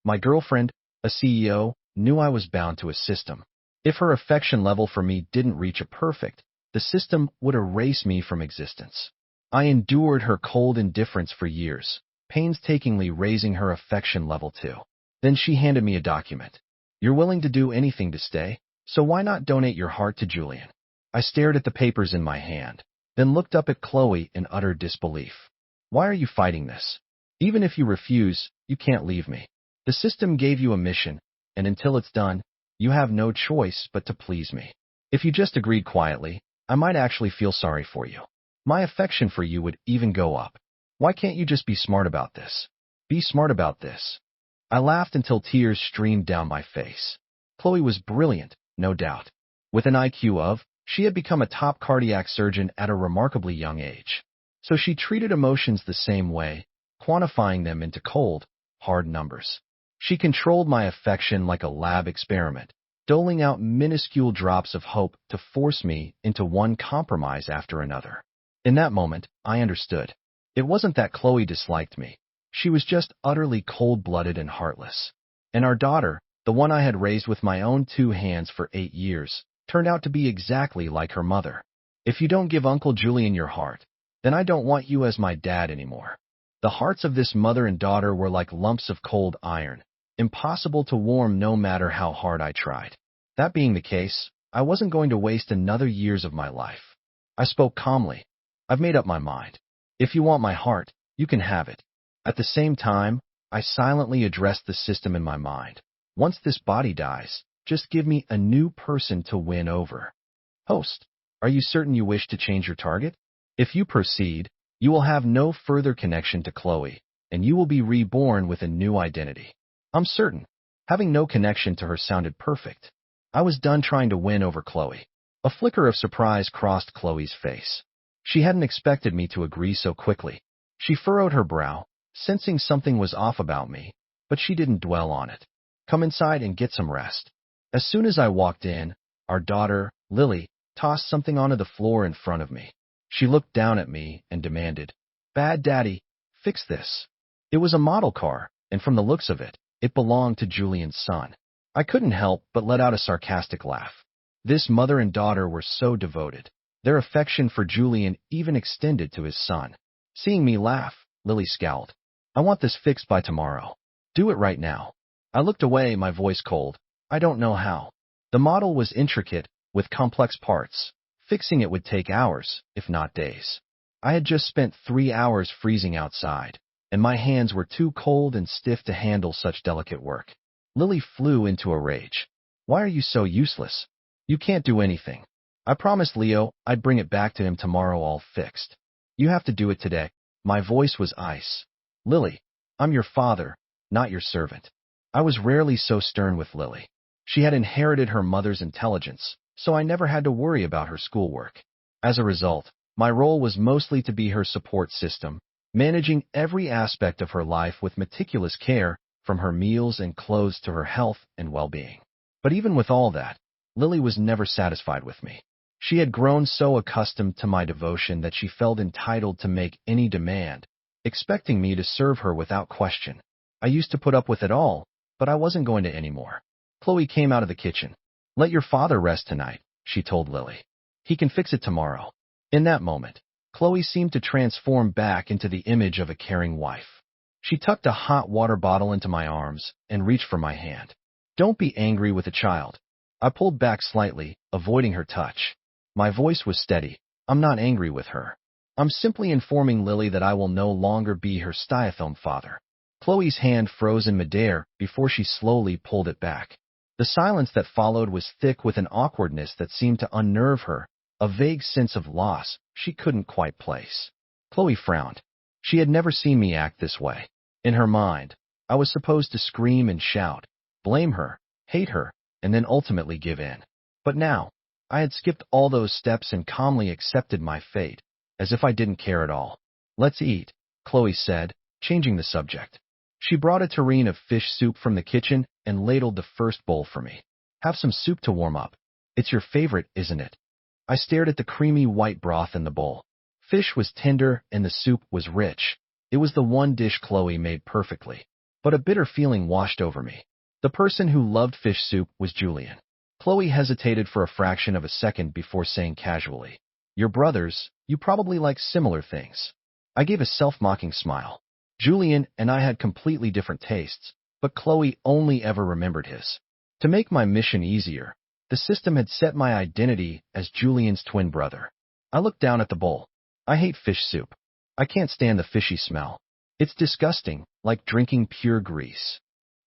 My girlfriend, a CEO, knew I was bound to a system. If her affection level for me didn't reach a perfect, the system would erase me from existence. I endured her cold indifference for years, painstakingly raising her affection level too. Then she handed me a document. You're willing to do anything to stay, so why not donate your heart to Julian? I stared at the papers in my hand, then looked up at Chloe in utter disbelief. Why are you fighting this? Even if you refuse, you can't leave me. The system gave you a mission, and until it's done, you have no choice but to please me. If you just agreed quietly, I might actually feel sorry for you. My affection for you would even go up. Why can't you just be smart about this? Be smart about this. I laughed until tears streamed down my face. Chloe was brilliant, no doubt. With an IQ of, she had become a top cardiac surgeon at a remarkably young age. So she treated emotions the same way, quantifying them into cold, hard numbers. She controlled my affection like a lab experiment, doling out minuscule drops of hope to force me into one compromise after another. In that moment, I understood. It wasn't that Chloe disliked me. She was just utterly cold-blooded and heartless. And our daughter, the one I had raised with my own 2 hands for 8 years, turned out to be exactly like her mother. If you don't give Uncle Julian your heart, then I don't want you as my dad anymore. The hearts of this mother and daughter were like lumps of cold iron, impossible to warm no matter how hard I tried. That being the case, I wasn't going to waste another years of my life. I spoke calmly. I've made up my mind. If you want my heart, you can have it. At the same time, I silently addressed the system in my mind. Once this body dies, just give me a new person to win over. Host, are you certain you wish to change your target? If you proceed, you will have no further connection to Chloe, and you will be reborn with a new identity. I'm certain. Having no connection to her sounded perfect. I was done trying to win over Chloe. A flicker of surprise crossed Chloe's face. She hadn't expected me to agree so quickly. She furrowed her brow, sensing something was off about me, but she didn't dwell on it. Come inside and get some rest. As soon as I walked in, our daughter, Lily, tossed something onto the floor in front of me. She looked down at me and demanded, "Bad Daddy, fix this." It was a model car, and from the looks of it, it belonged to Julian's son. I couldn't help but let out a sarcastic laugh. This mother and daughter were so devoted. Their affection for Julian even extended to his son. Seeing me laugh, Lily scowled. "I want this fixed by tomorrow. Do it right now." I looked away, my voice cold. I don't know how. The model was intricate, with complex parts. Fixing it would take hours, if not days. I had just spent 3 hours freezing outside, and my hands were too cold and stiff to handle such delicate work. Lily flew into a rage. "Why are you so useless? You can't do anything. I promised Leo I'd bring it back to him tomorrow all fixed. You have to do it today." My voice was ice. "Lily, I'm your father, not your servant." I was rarely so stern with Lily. She had inherited her mother's intelligence, so I never had to worry about her schoolwork. As a result, my role was mostly to be her support system, managing every aspect of her life with meticulous care, from her meals and clothes to her health and well-being. But even with all that, Lily was never satisfied with me. She had grown so accustomed to my devotion that she felt entitled to make any demand, expecting me to serve her without question. I used to put up with it all, but I wasn't going to anymore. Chloe came out of the kitchen. "Let your father rest tonight," she told Lily. "He can fix it tomorrow." In that moment, Chloe seemed to transform back into the image of a caring wife. She tucked a hot water bottle into my arms and reached for my hand. "Don't be angry with a child." I pulled back slightly, avoiding her touch. My voice was steady. "I'm not angry with her. I'm simply informing Lily that I will no longer be her stay-at-home father." Chloe's hand froze in midair before she slowly pulled it back. The silence that followed was thick with an awkwardness that seemed to unnerve her, a vague sense of loss she couldn't quite place. Chloe frowned. She had never seen me act this way. In her mind, I was supposed to scream and shout, blame her, hate her, and then ultimately give in. But now, I had skipped all those steps and calmly accepted my fate, as if I didn't care at all. "Let's eat," Chloe said, changing the subject. She brought a tureen of fish soup from the kitchen and ladled the first bowl for me. "Have some soup to warm up. It's your favorite, isn't it?" I stared at the creamy white broth in the bowl. Fish was tender and the soup was rich. It was the one dish Chloe made perfectly. but a bitter feeling washed over me. The person who loved fish soup was Julian. Chloe hesitated for a fraction of a second before saying casually, "Your brothers, you probably like similar things." I gave a self-mocking smile. Julian and I had completely different tastes, but Chloe only ever remembered his. To make my mission easier, the system had set my identity as Julian's twin brother. I looked down at the bowl. I hate fish soup. I can't stand the fishy smell. It's disgusting, like drinking pure grease.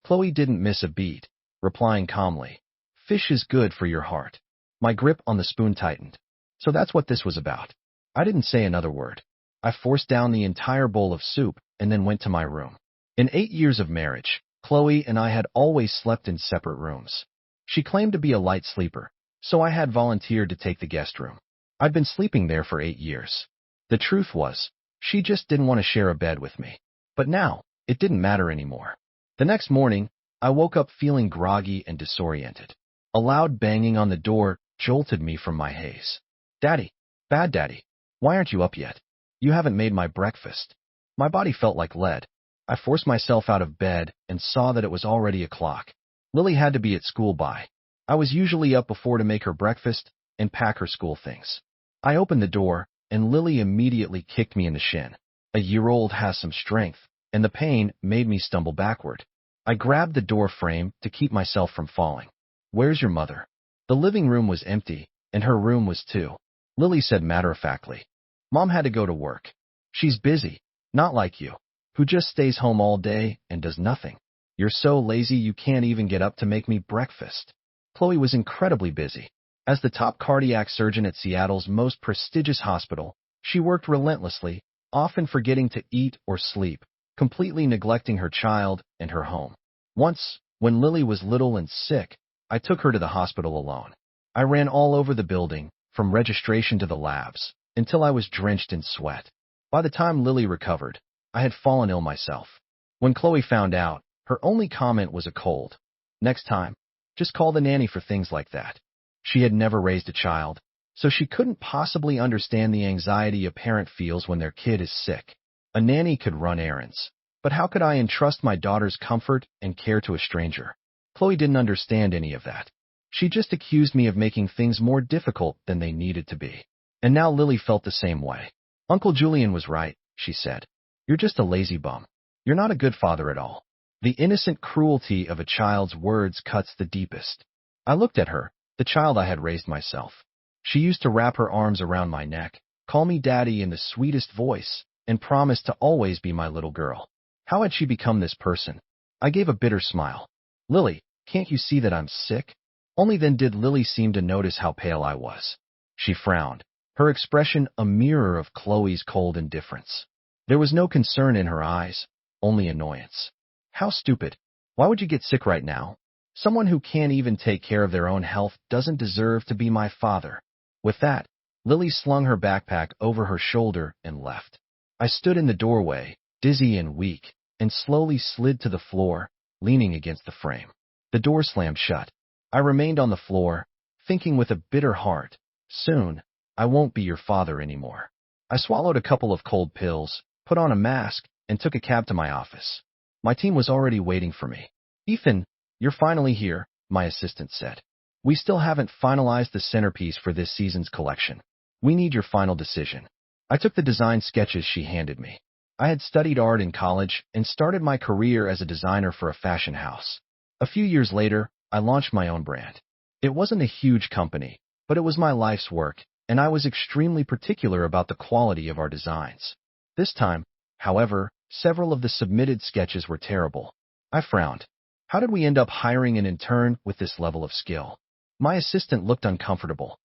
Chloe didn't miss a beat, replying calmly, "Fish is good for your heart." My grip on the spoon tightened. So that's what this was about. I didn't say another word. I forced down the entire bowl of soup and then went to my room. In 8 years of marriage, Chloe and I had always slept in separate rooms. She claimed to be a light sleeper, so I had volunteered to take the guest room. I'd been sleeping there for 8 years. The truth was, she just didn't want to share a bed with me. But now, it didn't matter anymore. The next morning, I woke up feeling groggy and disoriented. A loud banging on the door jolted me from my haze. "Daddy, bad daddy, why aren't you up yet? You haven't made my breakfast." My body felt like lead. I forced myself out of bed and saw that it was already o'clock. Lily had to be at school by. I was usually up before to make her breakfast and pack her school things. I opened the door, and Lily immediately kicked me in the shin. A year-old has some strength, and the pain made me stumble backward. I grabbed the door frame to keep myself from falling. "Where's your mother?" The living room was empty, and her room was too. Lily said matter-of-factly, "Mom had to go to work. She's busy, not like you, who just stays home all day and does nothing. You're so lazy you can't even get up to make me breakfast." Chloe was incredibly busy. As the top cardiac surgeon at Seattle's most prestigious hospital, she worked relentlessly, often forgetting to eat or sleep, completely neglecting her child and her home. Once, when Lily was little and sick, I took her to the hospital alone. I ran all over the building, from registration to the labs, until I was drenched in sweat. By the time Lily recovered, I had fallen ill myself. When Chloe found out, her only comment was a cold. "Next time, just call the nanny for things like that." She had never raised a child, so she couldn't possibly understand the anxiety a parent feels when their kid is sick. A nanny could run errands, but how could I entrust my daughter's comfort and care to a stranger? Chloe didn't understand any of that. She just accused me of making things more difficult than they needed to be. And now Lily felt the same way. "Uncle Julian was right," she said. "You're just a lazy bum. You're not a good father at all." The innocent cruelty of a child's words cuts the deepest. I looked at her, the child I had raised myself. She used to wrap her arms around my neck, call me daddy in the sweetest voice, and promise to always be my little girl. How had she become this person? I gave a bitter smile. "Lily, can't you see that I'm sick?" Only then did Lily seem to notice how pale I was. She frowned, her expression a mirror of Chloe's cold indifference. There was no concern in her eyes, only annoyance. "How stupid. Why would you get sick right now? Someone who can't even take care of their own health doesn't deserve to be my father." With that, Lily slung her backpack over her shoulder and left. I stood in the doorway, dizzy and weak, and slowly slid to the floor, leaning against the frame. The door slammed shut. I remained on the floor, thinking with a bitter heart, soon, I won't be your father anymore. I swallowed a couple of cold pills, put on a mask, and took a cab to my office. My team was already waiting for me. "Ethan, you're finally here," my assistant said. "We still haven't finalized the centerpiece for this season's collection. We need your final decision." I took the design sketches she handed me. I had studied art in college and started my career as a designer for a fashion house. A few years later, I launched my own brand. It wasn't a huge company, but it was my life's work, and I was extremely particular about the quality of our designs. This time, however, several of the submitted sketches were terrible. I frowned. How did we end up hiring an intern with this level of skill? My assistant looked uncomfortable.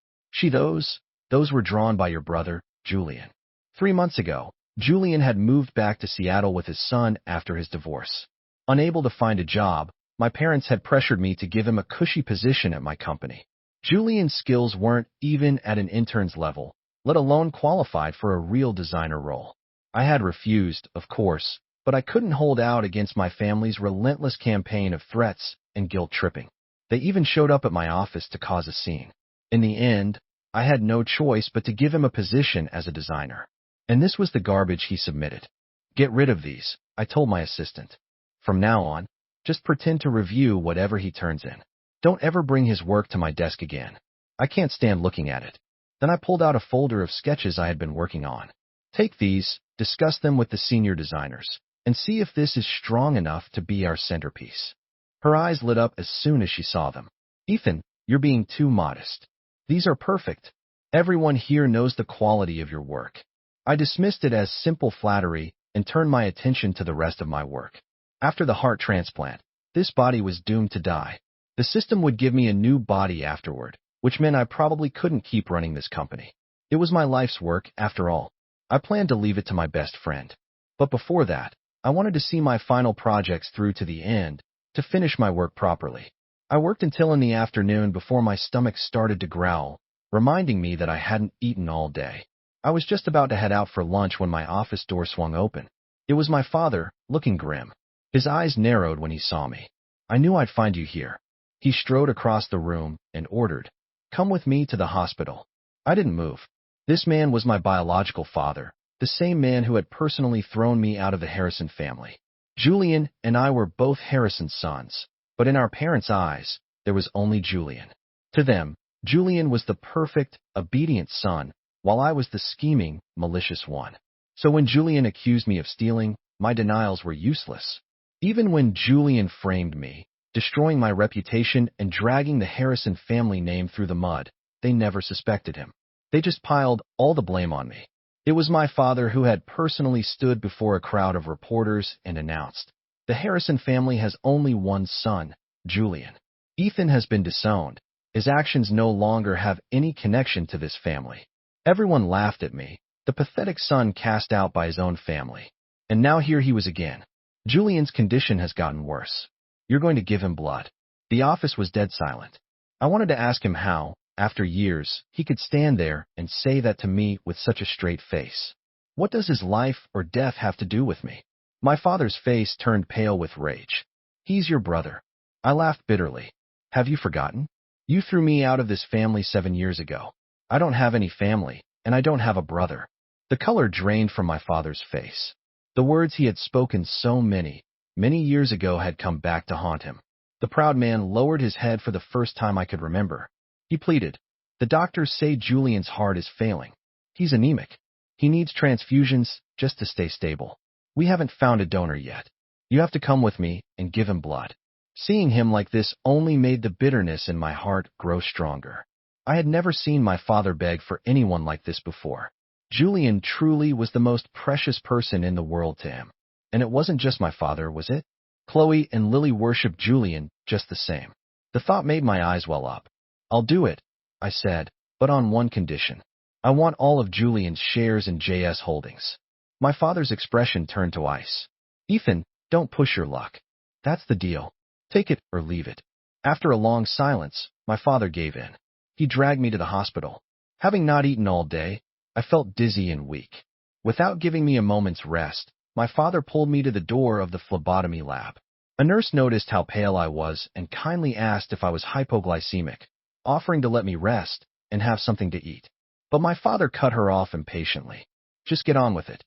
Those were drawn by your brother, Julian. 3 months ago, Julian had moved back to Seattle with his son after his divorce. Unable to find a job, my parents had pressured me to give him a cushy position at my company. Julian's skills weren't even at an intern's level, let alone qualified for a real designer role. I had refused, of course, but I couldn't hold out against my family's relentless campaign of threats and guilt-tripping. They even showed up at my office to cause a scene. In the end, I had no choice but to give him a position as a designer. And this was the garbage he submitted. "Get rid of these," I told my assistant. From now on, just pretend to review whatever he turns in. Don't ever bring his work to my desk again. I can't stand looking at it. Then I pulled out a folder of sketches I had been working on. Take these, discuss them with the senior designers, and see if this is strong enough to be our centerpiece. Her eyes lit up as soon as she saw them. Ethan, you're being too modest. These are perfect. Everyone here knows the quality of your work. I dismissed it as simple flattery and turned my attention to the rest of my work. After the heart transplant, this body was doomed to die. The system would give me a new body afterward, which meant I probably couldn't keep running this company. It was my life's work, after all. I planned to leave it to my best friend. But before that, I wanted to see my final projects through to the end, to finish my work properly. I worked until in the afternoon before my stomach started to growl, reminding me that I hadn't eaten all day. I was just about to head out for lunch when my office door swung open. It was my father, looking grim. His eyes narrowed when he saw me. I knew I'd find you here. He strode across the room and ordered, "Come with me to the hospital." I didn't move. This man was my biological father, the same man who had personally thrown me out of the Harrison family. Julian and I were both Harrison's sons, but in our parents' eyes, there was only Julian. To them, Julian was the perfect, obedient son, while I was the scheming, malicious one. So when Julian accused me of stealing, my denials were useless. Even when Julian framed me, destroying my reputation and dragging the Harrison family name through the mud, they never suspected him. They just piled all the blame on me. It was my father who had personally stood before a crowd of reporters and announced, "The Harrison family has only one son, Julian. Ethan has been disowned. His actions no longer have any connection to this family." Everyone laughed at me, the pathetic son cast out by his own family. And now here he was again. Julian's condition has gotten worse. You're going to give him blood. The office was dead silent. I wanted to ask him how, after years, he could stand there and say that to me with such a straight face. What does his life or death have to do with me? My father's face turned pale with rage. He's your brother. I laughed bitterly. Have you forgotten? You threw me out of this family 7 years ago. I don't have any family, and I don't have a brother. The color drained from my father's face. The words he had spoken so many years ago had come back to haunt him. The proud man lowered his head for the first time I could remember. He pleaded, "The doctors say Julian's heart is failing. He's anemic. He needs transfusions just to stay stable. We haven't found a donor yet. You have to come with me and give him blood." Seeing him like this only made the bitterness in my heart grow stronger. I had never seen my father beg for anyone like this before. Julian truly was the most precious person in the world to him. And it wasn't just my father, was it? Chloe and Lily worshipped Julian just the same. The thought made my eyes well up. "I'll do it," I said, "but on one condition. I want all of Julian's shares in JS Holdings." My father's expression turned to ice. "Ethan, don't push your luck. That's the deal. Take it or leave it." After a long silence, my father gave in. He dragged me to the hospital. Having not eaten all day, I felt dizzy and weak. Without giving me a moment's rest, my father pulled me to the door of the phlebotomy lab. A nurse noticed how pale I was and kindly asked if I was hypoglycemic, offering to let me rest and have something to eat. But my father cut her off impatiently. "Just get on with it."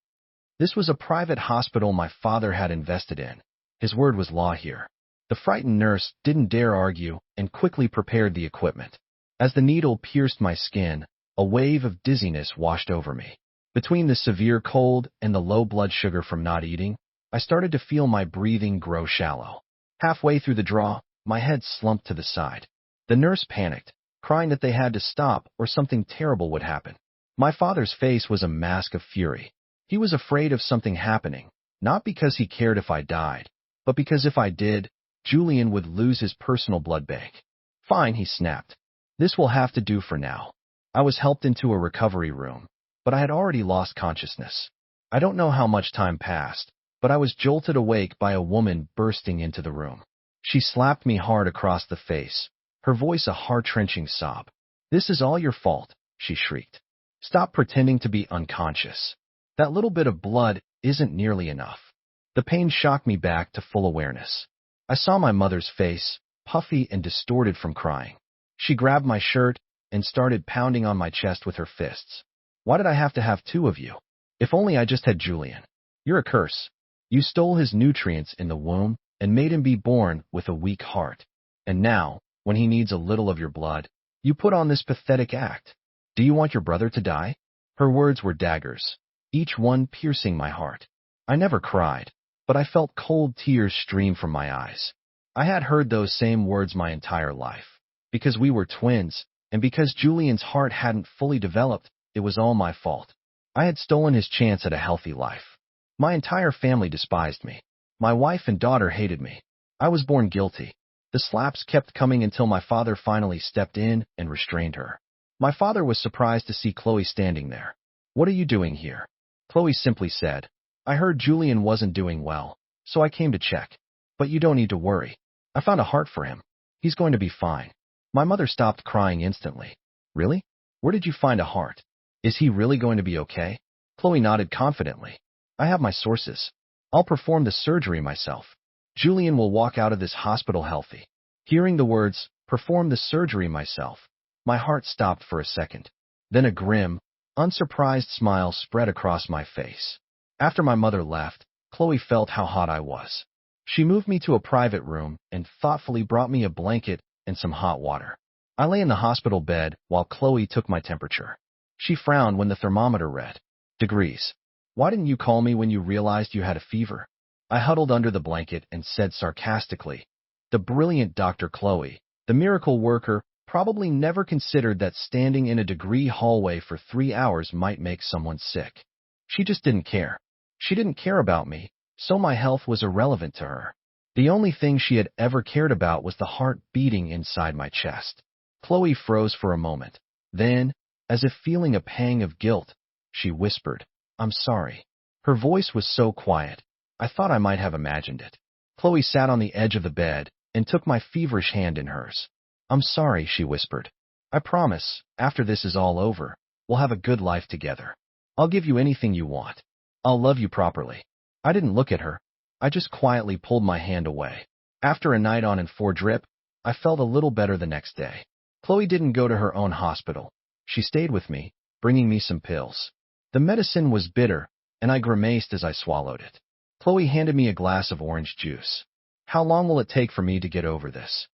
This was a private hospital my father had invested in. His word was law here. The frightened nurse didn't dare argue and quickly prepared the equipment. As the needle pierced my skin, a wave of dizziness washed over me. Between the severe cold and the low blood sugar from not eating, I started to feel my breathing grow shallow. Halfway through the draw, my head slumped to the side. The nurse panicked, crying that they had to stop or something terrible would happen. My father's face was a mask of fury. He was afraid of something happening, not because he cared if I died, but because if I did, Julian would lose his personal blood bank. "Fine," he snapped. "This will have to do for now." I was helped into a recovery room, but I had already lost consciousness. I don't know how much time passed, but I was jolted awake by a woman bursting into the room. She slapped me hard across the face, her voice a heart-wrenching sob. "This is all your fault," she shrieked. "Stop pretending to be unconscious. That little bit of blood isn't nearly enough." The pain shocked me back to full awareness. I saw my mother's face, puffy and distorted from crying. She grabbed my shirt and started pounding on my chest with her fists. "Why did I have to have two of you? If only I just had Julian. You're a curse. You stole his nutrients in the womb, and made him be born with a weak heart. And now, when he needs a little of your blood, you put on this pathetic act. Do you want your brother to die? Her words were daggers, each one piercing my heart. I never cried, but I felt cold tears stream from my eyes. I had heard those same words my entire life. Because we were twins, and because Julian's heart hadn't fully developed, it was all my fault. I had stolen his chance at a healthy life. My entire family despised me. My wife and daughter hated me. I was born guilty. The slaps kept coming until my father finally stepped in and restrained her. My father was surprised to see Chloe standing there. "What are you doing here?" Chloe simply said, "I heard Julian wasn't doing well, so I came to check. But you don't need to worry. I found a heart for him. He's going to be fine." My mother stopped crying instantly. "Really? Where did you find a heart? Is he really going to be okay?" Chloe nodded confidently. "I have my sources. I'll perform the surgery myself. Julian will walk out of this hospital healthy." Hearing the words, "perform the surgery myself," my heart stopped for a second. Then a grim, unsurprised smile spread across my face. After my mother left, Chloe felt how hot I was. She moved me to a private room and thoughtfully brought me a blanket and some hot water. I lay in the hospital bed while Chloe took my temperature. She frowned when the thermometer read degrees. "Why didn't you call me when you realized you had a fever?" I huddled under the blanket and said sarcastically, "The brilliant Dr. Chloe, the miracle worker, probably never considered that standing in a degree hallway for 3 hours might make someone sick. She just didn't care. She didn't care about me, so my health was irrelevant to her. The only thing she had ever cared about was the heart beating inside my chest." Chloe froze for a moment. Then, as if feeling a pang of guilt, she whispered, "I'm sorry." Her voice was so quiet, I thought I might have imagined it. Chloe sat on the edge of the bed and took my feverish hand in hers. "I'm sorry," she whispered. "I promise, after this is all over, we'll have a good life together. I'll give you anything you want. I'll love you properly." I didn't look at her. I just quietly pulled my hand away. After a night on and 4 drip, I felt a little better the next day. Chloe didn't go to her own hospital. She stayed with me, bringing me some pills. The medicine was bitter, and I grimaced as I swallowed it. Chloe handed me a glass of orange juice. "How long will it take for me to get over this?"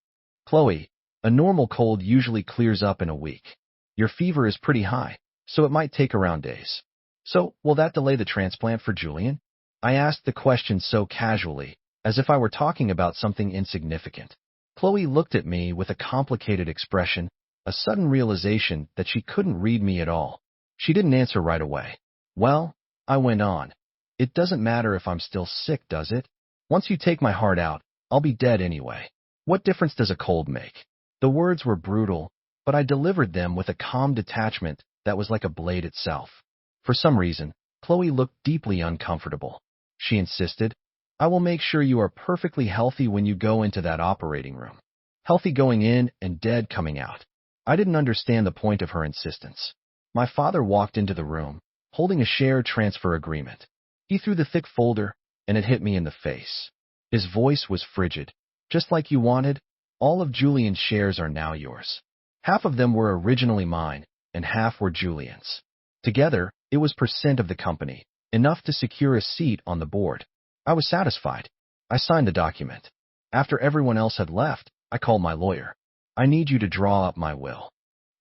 "Chloe, a normal cold usually clears up in a week. Your fever is pretty high, so it might take around days." "So, will that delay the transplant for Julian?" I asked the question so casually, as if I were talking about something insignificant. Chloe looked at me with a complicated expression, a sudden realization that she couldn't read me at all. She didn't answer right away. "Well," I went on, "it doesn't matter if I'm still sick, does it? Once you take my heart out, I'll be dead anyway. What difference does a cold make?" The words were brutal, but I delivered them with a calm detachment that was like a blade itself. For some reason, Chloe looked deeply uncomfortable. She insisted, "I will make sure you are perfectly healthy when you go into that operating room. Healthy going in and dead coming out." I didn't understand the point of her insistence. My father walked into the room, holding a share transfer agreement. He threw the thick folder, and it hit me in the face. His voice was frigid. "Just like you wanted, all of Julian's shares are now yours. Half of them were originally mine, and half were Julian's. Together, it was percent of the company, enough to secure a seat on the board." I was satisfied. I signed the document. After everyone else had left, I called my lawyer. "I need you to draw up my will."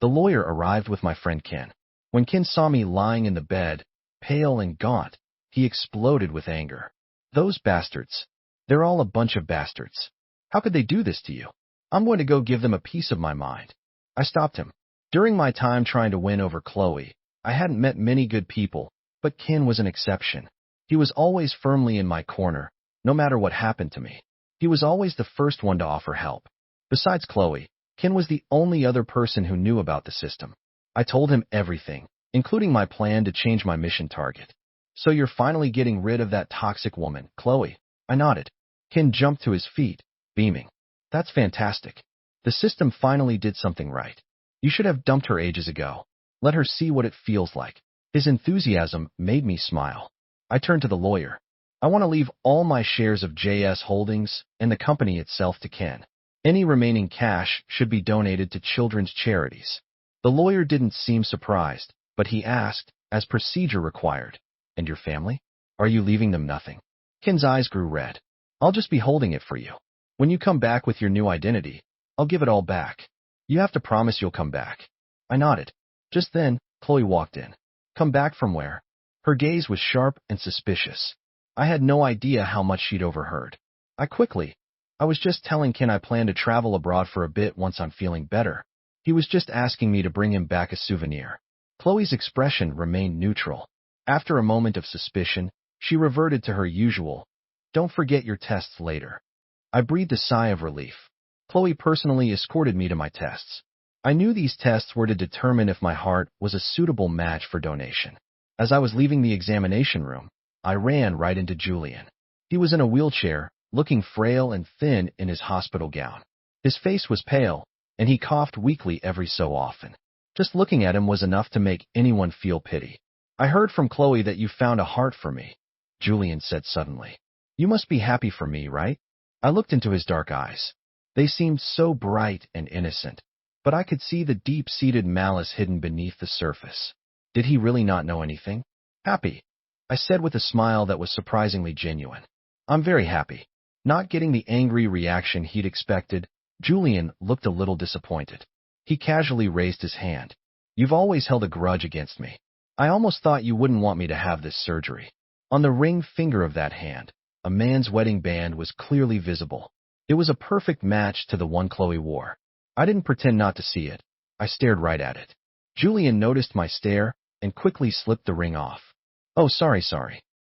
The lawyer arrived with my friend Ken. When Ken saw me lying in the bed, pale and gaunt, he exploded with anger. "Those bastards. They're all a bunch of bastards. How could they do this to you? I'm going to go give them a piece of my mind." I stopped him. During my time trying to win over Chloe, I hadn't met many good people, but Ken was an exception. He was always firmly in my corner, no matter what happened to me. He was always the first one to offer help. Besides Chloe, Ken was the only other person who knew about the system. I told him everything, including my plan to change my mission target. "So you're finally getting rid of that toxic woman, Chloe?" I nodded. Ken jumped to his feet, beaming. "That's fantastic. The system finally did something right. You should have dumped her ages ago. Let her see what it feels like." His enthusiasm made me smile. I turned to the lawyer. "I want to leave all my shares of JS Holdings and the company itself to Ken. Any remaining cash should be donated to children's charities." The lawyer didn't seem surprised, but he asked, as procedure required, "And your family? Are you leaving them nothing?" Ken's eyes grew red. I'll just be holding it for you. When you come back with your new identity, I'll give it all back. You have to promise you'll come back." I nodded. Just then, Chloe walked in. "Come back from where?" Her gaze was sharp and suspicious. I had no idea how much she'd overheard. I was just telling Ken I plan to travel abroad for a bit once I'm feeling better. He was just asking me to bring him back a souvenir. Chloe's expression remained neutral. After a moment of suspicion, she reverted to her usual, "Don't forget your tests later." I breathed a sigh of relief. Chloe personally escorted me to my tests. I knew these tests were to determine if my heart was a suitable match for donation. As I was leaving the examination room, I ran right into Julian. He was in a wheelchair, looking frail and thin in his hospital gown. His face was pale, and he coughed weakly every so often. Just looking at him was enough to make anyone feel pity. "I heard from Chloe that you found a heart for me," Julian said suddenly. "You must be happy for me, right?" I looked into his dark eyes. They seemed so bright and innocent, but I could see the deep-seated malice hidden beneath the surface. Did he really not know anything? "Happy," I said with a smile that was surprisingly genuine. "I'm very happy." Not getting the angry reaction he'd expected, Julian looked a little disappointed. He casually raised his hand. "You've always held a grudge against me. I almost thought you wouldn't want me to have this surgery." On the ring finger of that hand, a man's wedding band was clearly visible. It was a perfect match to the one Chloe wore. I didn't pretend not to see it. I stared right at it. Julian noticed my stare and quickly slipped the ring off. "Oh, sorry.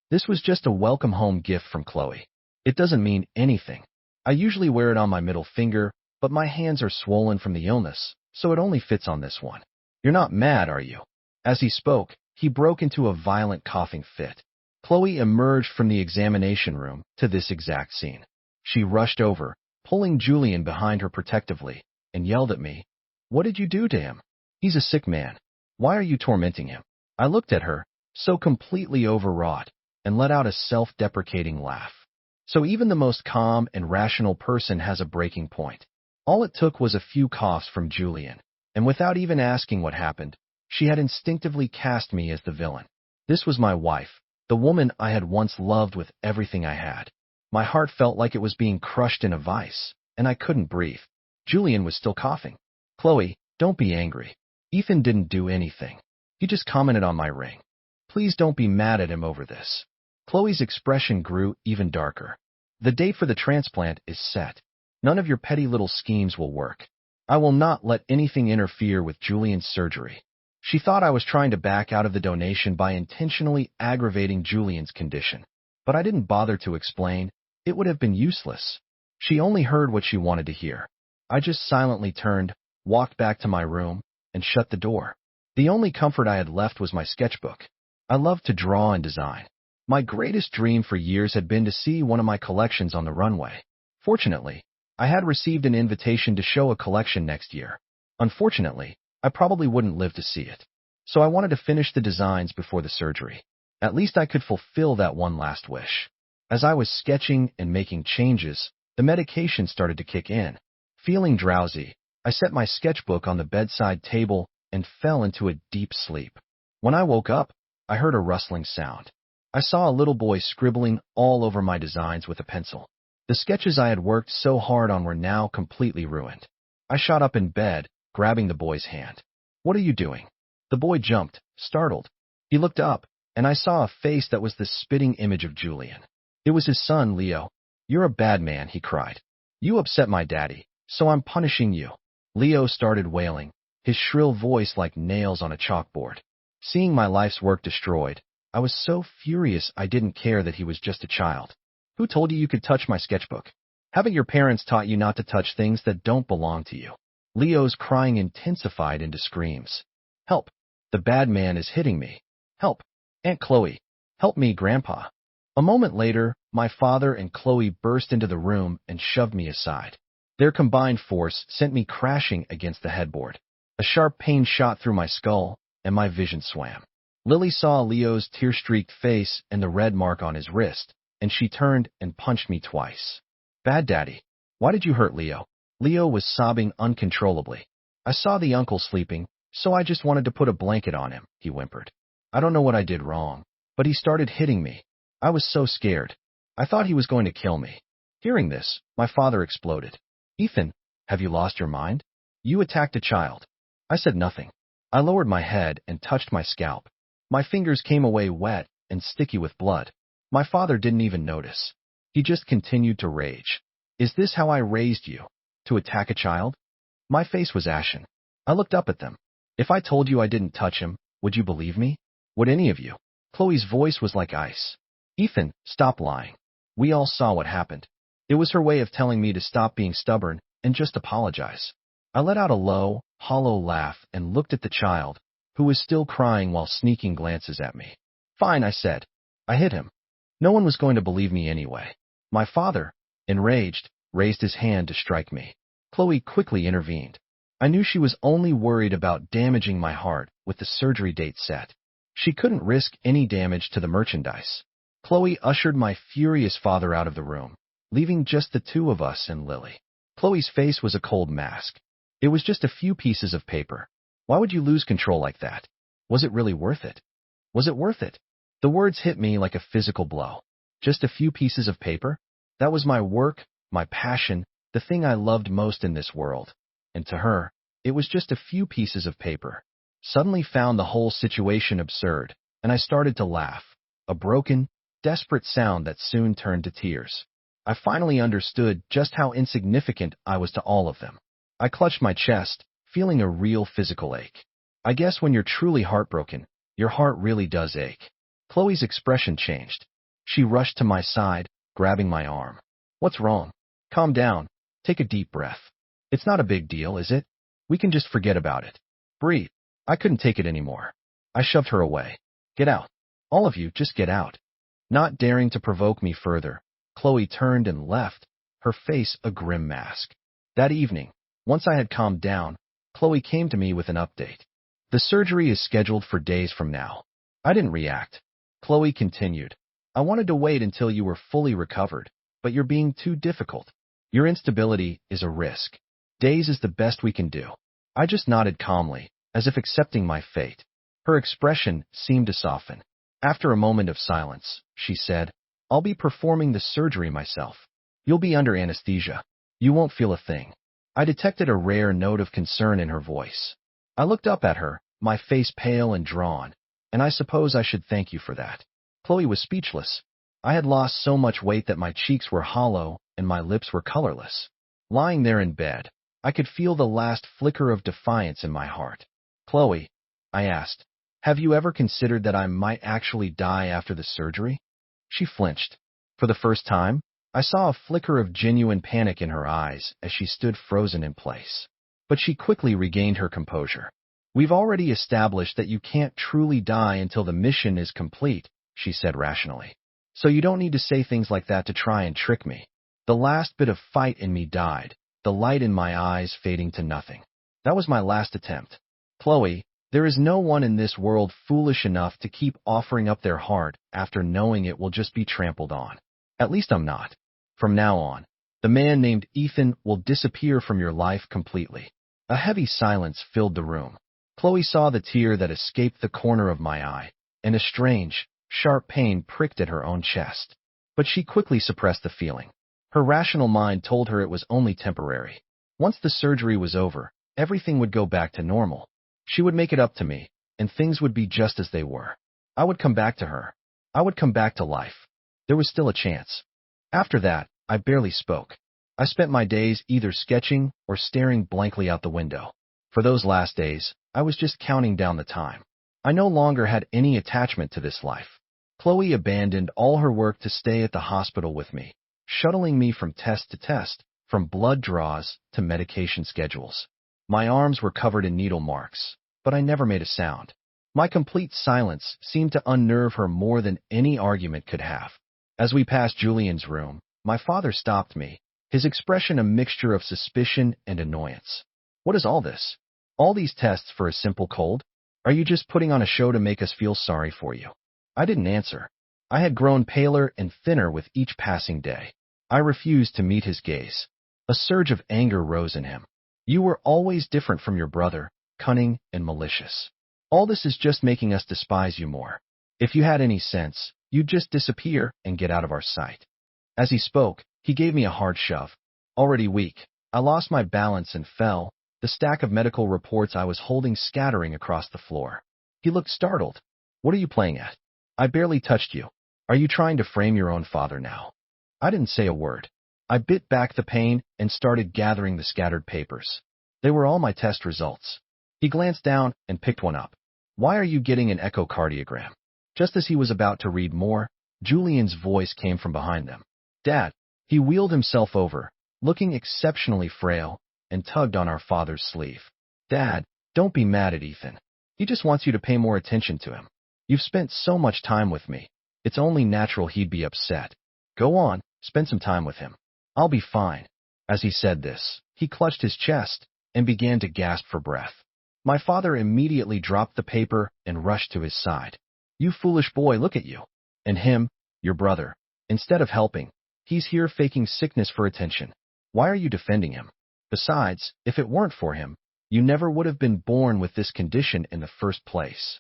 This was just a welcome home gift from Chloe. It doesn't mean anything. I usually wear it on my middle finger, but my hands are swollen from the illness, so it only fits on this one. You're not mad, are you?" As he spoke, he broke into a violent coughing fit. Chloe emerged from the examination room to this exact scene. She rushed over, pulling Julian behind her protectively, and yelled at me, "What did you do to him? He's a sick man. Why are you tormenting him?" I looked at her, so completely overwrought, and let out a self-deprecating laugh. So even the most calm and rational person has a breaking point. All it took was a few coughs from Julian, and without even asking what happened, she had instinctively cast me as the villain. This was my wife, the woman I had once loved with everything I had. My heart felt like it was being crushed in a vice, and I couldn't breathe. Julian was still coughing. "Chloe, don't be angry. Ethan didn't do anything. He just commented on my ring. Please don't be mad at him over this." Chloe's expression grew even darker. "The date for the transplant is set. None of your petty little schemes will work. I will not let anything interfere with Julian's surgery." She thought I was trying to back out of the donation by intentionally aggravating Julian's condition. But I didn't bother to explain. It would have been useless. She only heard what she wanted to hear. I just silently turned, walked back to my room, and shut the door. The only comfort I had left was my sketchbook. I loved to draw and design. My greatest dream for years had been to see one of my collections on the runway. Fortunately, I had received an invitation to show a collection next year. Unfortunately, I probably wouldn't live to see it. So I wanted to finish the designs before the surgery. At least I could fulfill that one last wish. As I was sketching and making changes, the medication started to kick in. Feeling drowsy, I set my sketchbook on the bedside table and fell into a deep sleep. When I woke up, I heard a rustling sound. I saw a little boy scribbling all over my designs with a pencil. The sketches I had worked so hard on were now completely ruined. I shot up in bed, grabbing the boy's hand. "What are you doing?" The boy jumped, startled. He looked up, and I saw a face that was the spitting image of Julian. It was his son, Leo. "You're a bad man," he cried. "You upset my daddy, so I'm punishing you." Leo started wailing, his shrill voice like nails on a chalkboard. Seeing my life's work destroyed, I was so furious I didn't care that he was just a child. "Who told you you could touch my sketchbook? Haven't your parents taught you not to touch things that don't belong to you?" Leo's crying intensified into screams. "Help! The bad man is hitting me. Help! Aunt Chloe! Help me, Grandpa!" A moment later, my father and Chloe burst into the room and shoved me aside. Their combined force sent me crashing against the headboard. A sharp pain shot through my skull, and my vision swam. Lily saw Leo's tear-streaked face and the red mark on his wrist, and she turned and punched me twice. "Bad Daddy, why did you hurt Leo?" Leo was sobbing uncontrollably. "I saw the uncle sleeping, so I just wanted to put a blanket on him," he whimpered. "I don't know what I did wrong, but he started hitting me. I was so scared. I thought he was going to kill me." Hearing this, my father exploded. Ethan, have you lost your mind? You attacked a child. I said nothing. I lowered my head and touched my scalp. My fingers came away wet and sticky with blood. My father didn't even notice. He just continued to rage. Is this how I raised you? To attack a child? My face was ashen. I looked up at them. If I told you I didn't touch him, would you believe me? Would any of you? Chloe's voice was like ice. Ethan, stop lying. We all saw what happened. It was her way of telling me to stop being stubborn and just apologize. I let out a low, hollow laugh and looked at the child, who was still crying while sneaking glances at me. Fine, I said. I hit him. No one was going to believe me anyway. My father, enraged, raised his hand to strike me. Chloe quickly intervened. I knew she was only worried about damaging my heart with the surgery date set. She couldn't risk any damage to the merchandise. Chloe ushered my furious father out of the room, leaving just the two of us and Lily. Chloe's face was a cold mask. It was just a few pieces of paper. Why would you lose control like that? Was it really worth it? Was it worth it? The words hit me like a physical blow. Just a few pieces of paper? That was my work, my passion, the thing I loved most in this world. And to her, it was just a few pieces of paper. Suddenly found the whole situation absurd, and I started to laugh. A broken, desperate sound that soon turned to tears. I finally understood just how insignificant I was to all of them. I clutched my chest, feeling a real physical ache. I guess when you're truly heartbroken, your heart really does ache. Chloe's expression changed. She rushed to my side, grabbing my arm. What's wrong? Calm down. Take a deep breath. It's not a big deal, is it? We can just forget about it. Breathe. I couldn't take it anymore. I shoved her away. Get out. All of you, just get out. Not daring to provoke me further, Chloe turned and left, her face a grim mask. That evening, once I had calmed down, Chloe came to me with an update. The surgery is scheduled for days from now. I didn't react. Chloe continued. I wanted to wait until you were fully recovered, but you're being too difficult. Your instability is a risk. Days is the best we can do. I just nodded calmly, as if accepting my fate. Her expression seemed to soften. After a moment of silence, she said, I'll be performing the surgery myself. You'll be under anesthesia. You won't feel a thing. I detected a rare note of concern in her voice. I looked up at her, my face pale and drawn, and I suppose I should thank you for that. Chloe was speechless. I had lost so much weight that my cheeks were hollow and my lips were colorless. Lying there in bed, I could feel the last flicker of defiance in my heart. Chloe, I asked, have you ever considered that I might actually die after the surgery? She flinched. For the first time, I saw a flicker of genuine panic in her eyes as she stood frozen in place. But she quickly regained her composure. We've already established that you can't truly die until the mission is complete, she said rationally. So you don't need to say things like that to try and trick me. The last bit of fight in me died, the light in my eyes fading to nothing. That was my last attempt. Chloe, there is no one in this world foolish enough to keep offering up their heart after knowing it will just be trampled on. At least I'm not. From now on, the man named Ethan will disappear from your life completely. A heavy silence filled the room. Chloe saw the tear that escaped the corner of my eye, and a strange, sharp pain pricked at her own chest. But she quickly suppressed the feeling. Her rational mind told her it was only temporary. Once the surgery was over, everything would go back to normal. She would make it up to me, and things would be just as they were. I would come back to her. I would come back to life. There was still a chance. After that, I barely spoke. I spent my days either sketching or staring blankly out the window. For those last days, I was just counting down the time. I no longer had any attachment to this life. Chloe abandoned all her work to stay at the hospital with me, shuttling me from test to test, from blood draws to medication schedules. My arms were covered in needle marks, but I never made a sound. My complete silence seemed to unnerve her more than any argument could have. As we passed Julian's room, my father stopped me, his expression a mixture of suspicion and annoyance. What is all this? All these tests for a simple cold? Are you just putting on a show to make us feel sorry for you? I didn't answer. I had grown paler and thinner with each passing day. I refused to meet his gaze. A surge of anger rose in him. You were always different from your brother, cunning and malicious. All this is just making us despise you more. If you had any sense, you'd just disappear and get out of our sight. As he spoke, He gave me a hard shove. Already weak, I lost my balance and fell, the stack of medical reports I was holding scattering across the floor. He looked startled. What are you playing at? I barely touched you. Are you trying to frame your own father now? I didn't say a word. I bit back the pain and started gathering the scattered papers. They were all my test results. He glanced down and picked one up. Why are you getting an echocardiogram? Just as he was about to read more, Julian's voice came from behind them. Dad. He wheeled himself over, looking exceptionally frail, and tugged on our father's sleeve. Dad, don't be mad at Ethan. He just wants you to pay more attention to him. You've spent so much time with me. It's only natural he'd be upset. Go on, spend some time with him. I'll be fine. As he said this, he clutched his chest and began to gasp for breath. My father immediately dropped the paper and rushed to his side. You foolish boy, look at you. And him, your brother. Instead of helping, he's here faking sickness for attention. Why are you defending him? Besides, if it weren't for him, you never would have been born with this condition in the first place.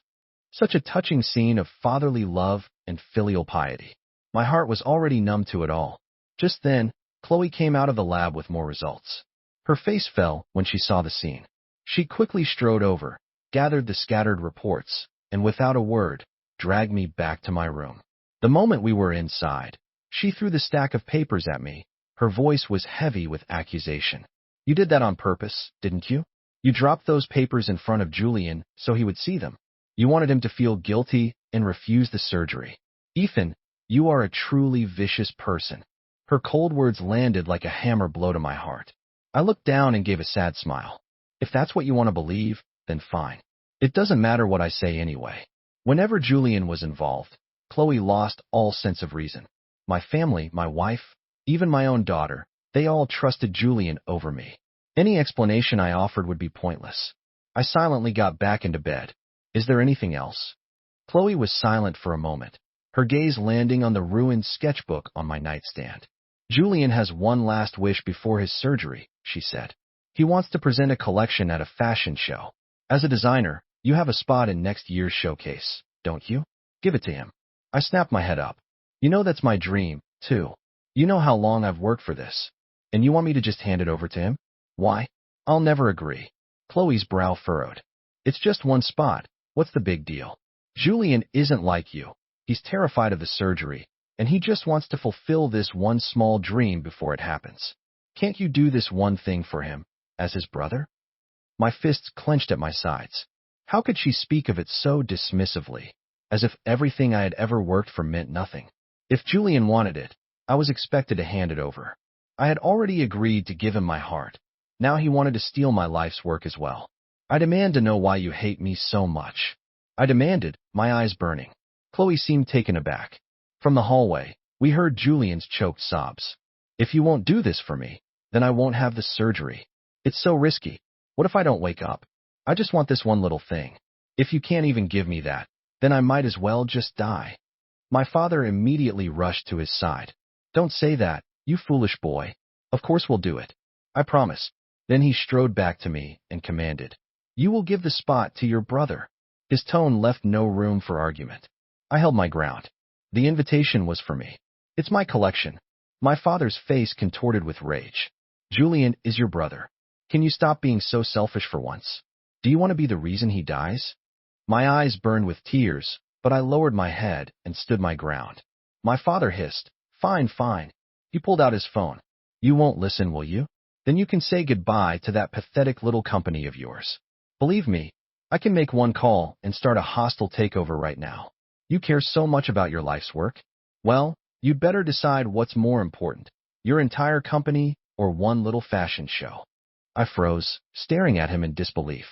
Such a touching scene of fatherly love and filial piety. My heart was already numb to it all. Just then, Chloe came out of the lab with more results. Her face fell when she saw the scene. She quickly strode over, gathered the scattered reports, and without a word, dragged me back to my room. The moment we were inside, she threw the stack of papers at me. Her voice was heavy with accusation. You did that on purpose, didn't you? You dropped those papers in front of Julian so he would see them. You wanted him to feel guilty and refuse the surgery. Ethan, you are a truly vicious person. Her cold words landed like a hammer blow to my heart. I looked down and gave a sad smile. If that's what you want to believe, then fine. It doesn't matter what I say anyway. Whenever Julian was involved, Chloe lost all sense of reason. My family, my wife, even my own daughter, they all trusted Julian over me. Any explanation I offered would be pointless. I silently got back into bed. Is there anything else? Chloe was silent for a moment, her gaze landing on the ruined sketchbook on my nightstand. Julian has one last wish before his surgery, she said. He wants to present a collection at a fashion show. As a designer, you have a spot in next year's showcase, don't you? Give it to him. I snapped my head up. You know that's my dream, too. You know how long I've worked for this. And you want me to just hand it over to him? Why? I'll never agree. Chloe's brow furrowed. It's just one spot. What's the big deal? Julian isn't like you. He's terrified of the surgery, and he just wants to fulfill this one small dream before it happens. Can't you do this one thing for him, as his brother? My fists clenched at my sides. How could she speak of it so dismissively, as if everything I had ever worked for meant nothing? If Julian wanted it, I was expected to hand it over. I had already agreed to give him my heart. Now he wanted to steal my life's work as well. I demand to know why you hate me so much. I demanded, my eyes burning. Chloe seemed taken aback. From the hallway, we heard Julian's choked sobs. If you won't do this for me, then I won't have the surgery. It's so risky. What if I don't wake up? I just want this one little thing. If you can't even give me that, then I might as well just die. My father immediately rushed to his side. Don't say that, you foolish boy. Of course we'll do it. I promise. Then he strode back to me and commanded, you will give the spot to your brother. His tone left no room for argument. I held my ground. The invitation was for me. It's my collection. My father's face contorted with rage. Julian is your brother. Can you stop being so selfish for once? Do you want to be the reason he dies? My eyes burned with tears, but I lowered my head and stood my ground. My father hissed, fine, fine. He pulled out his phone. You won't listen, will you? Then you can say goodbye to that pathetic little company of yours. Believe me, I can make one call and start a hostile takeover right now. You care so much about your life's work? Well, you'd better decide what's more important, your entire company or one little fashion show. I froze, staring at him in disbelief.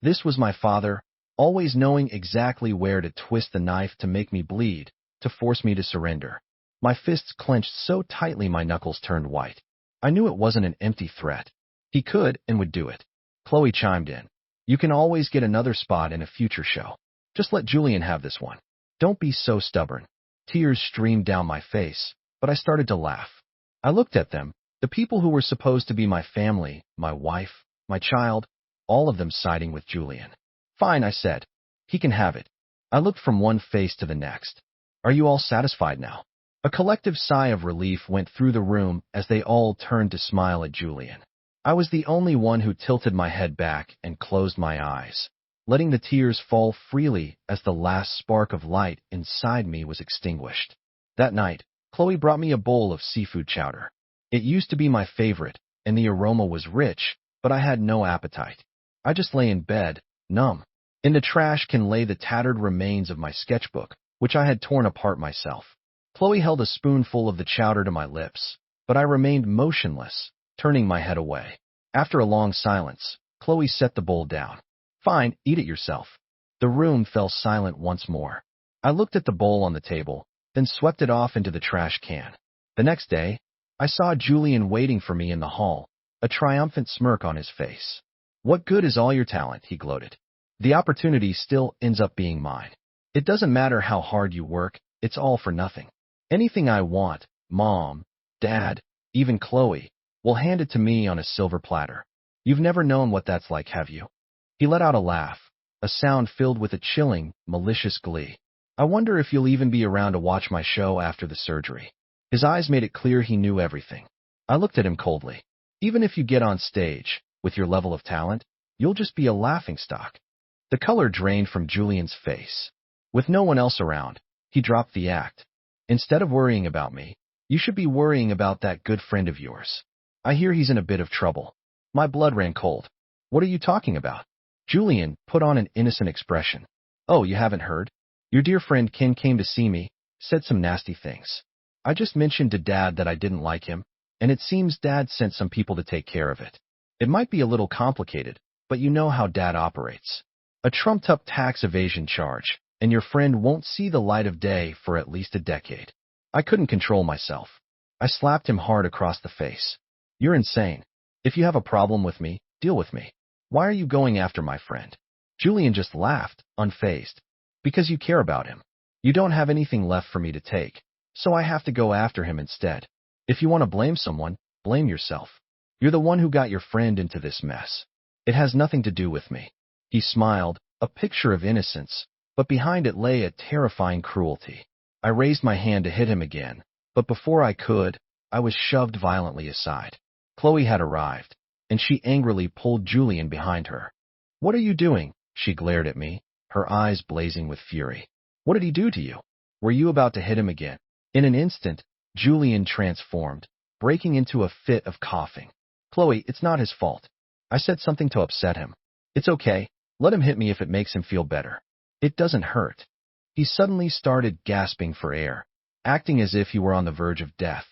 This was my father, always knowing exactly where to twist the knife to make me bleed, to force me to surrender. My fists clenched so tightly my knuckles turned white. I knew it wasn't an empty threat. He could and would do it. Chloe chimed in. You can always get another spot in a future show. Just let Julian have this one. Don't be so stubborn. Tears streamed down my face, but I started to laugh. I looked at them, the people who were supposed to be my family, my wife, my child, all of them siding with Julian. Fine, I said. He can have it. I looked from one face to the next. Are you all satisfied now? A collective sigh of relief went through the room as they all turned to smile at Julian. I was the only one who tilted my head back and closed my eyes, letting the tears fall freely as the last spark of light inside me was extinguished. That night, Chloe brought me a bowl of seafood chowder. It used to be my favorite, and the aroma was rich, but I had no appetite. I just lay in bed, numb. In the trash can lay the tattered remains of my sketchbook, which I had torn apart myself. Chloe held a spoonful of the chowder to my lips, but I remained motionless, turning my head away. After a long silence, Chloe set the bowl down. Fine, eat it yourself. The room fell silent once more. I looked at the bowl on the table, then swept it off into the trash can. The next day, I saw Julian waiting for me in the hall, a triumphant smirk on his face. What good is all your talent, he gloated. The opportunity still ends up being mine. It doesn't matter how hard you work, it's all for nothing. Anything I want, Mom, Dad, even Chloe, will hand it to me on a silver platter. You've never known what that's like, have you? He let out a laugh, a sound filled with a chilling, malicious glee. I wonder if you'll even be around to watch my show after the surgery. His eyes made it clear he knew everything. I looked at him coldly. Even if you get on stage, with your level of talent, you'll just be a laughingstock. The color drained from Julian's face. With no one else around, he dropped the act. Instead of worrying about me, you should be worrying about that good friend of yours. I hear he's in a bit of trouble. My blood ran cold. What are you talking about? Julian put on an innocent expression. Oh, you haven't heard? Your dear friend Ken came to see me, said some nasty things. I just mentioned to Dad that I didn't like him, and it seems Dad sent some people to take care of it. It might be a little complicated, but you know how Dad operates. A trumped-up tax evasion charge, and your friend won't see the light of day for at least a decade. I couldn't control myself. I slapped him hard across the face. You're insane. If you have a problem with me, deal with me. Why are you going after my friend? Julian just laughed, unfazed. Because you care about him. You don't have anything left for me to take, so I have to go after him instead. If you want to blame someone, blame yourself. You're the one who got your friend into this mess. It has nothing to do with me. He smiled, a picture of innocence, but behind it lay a terrifying cruelty. I raised my hand to hit him again, but before I could, I was shoved violently aside. Chloe had arrived, and she angrily pulled Julian behind her. What are you doing? She glared at me, her eyes blazing with fury. What did he do to you? Were you about to hit him again? In an instant, Julian transformed, breaking into a fit of coughing. Chloe, it's not his fault. I said something to upset him. It's okay. Let him hit me if it makes him feel better. It doesn't hurt. He suddenly started gasping for air, acting as if he were on the verge of death.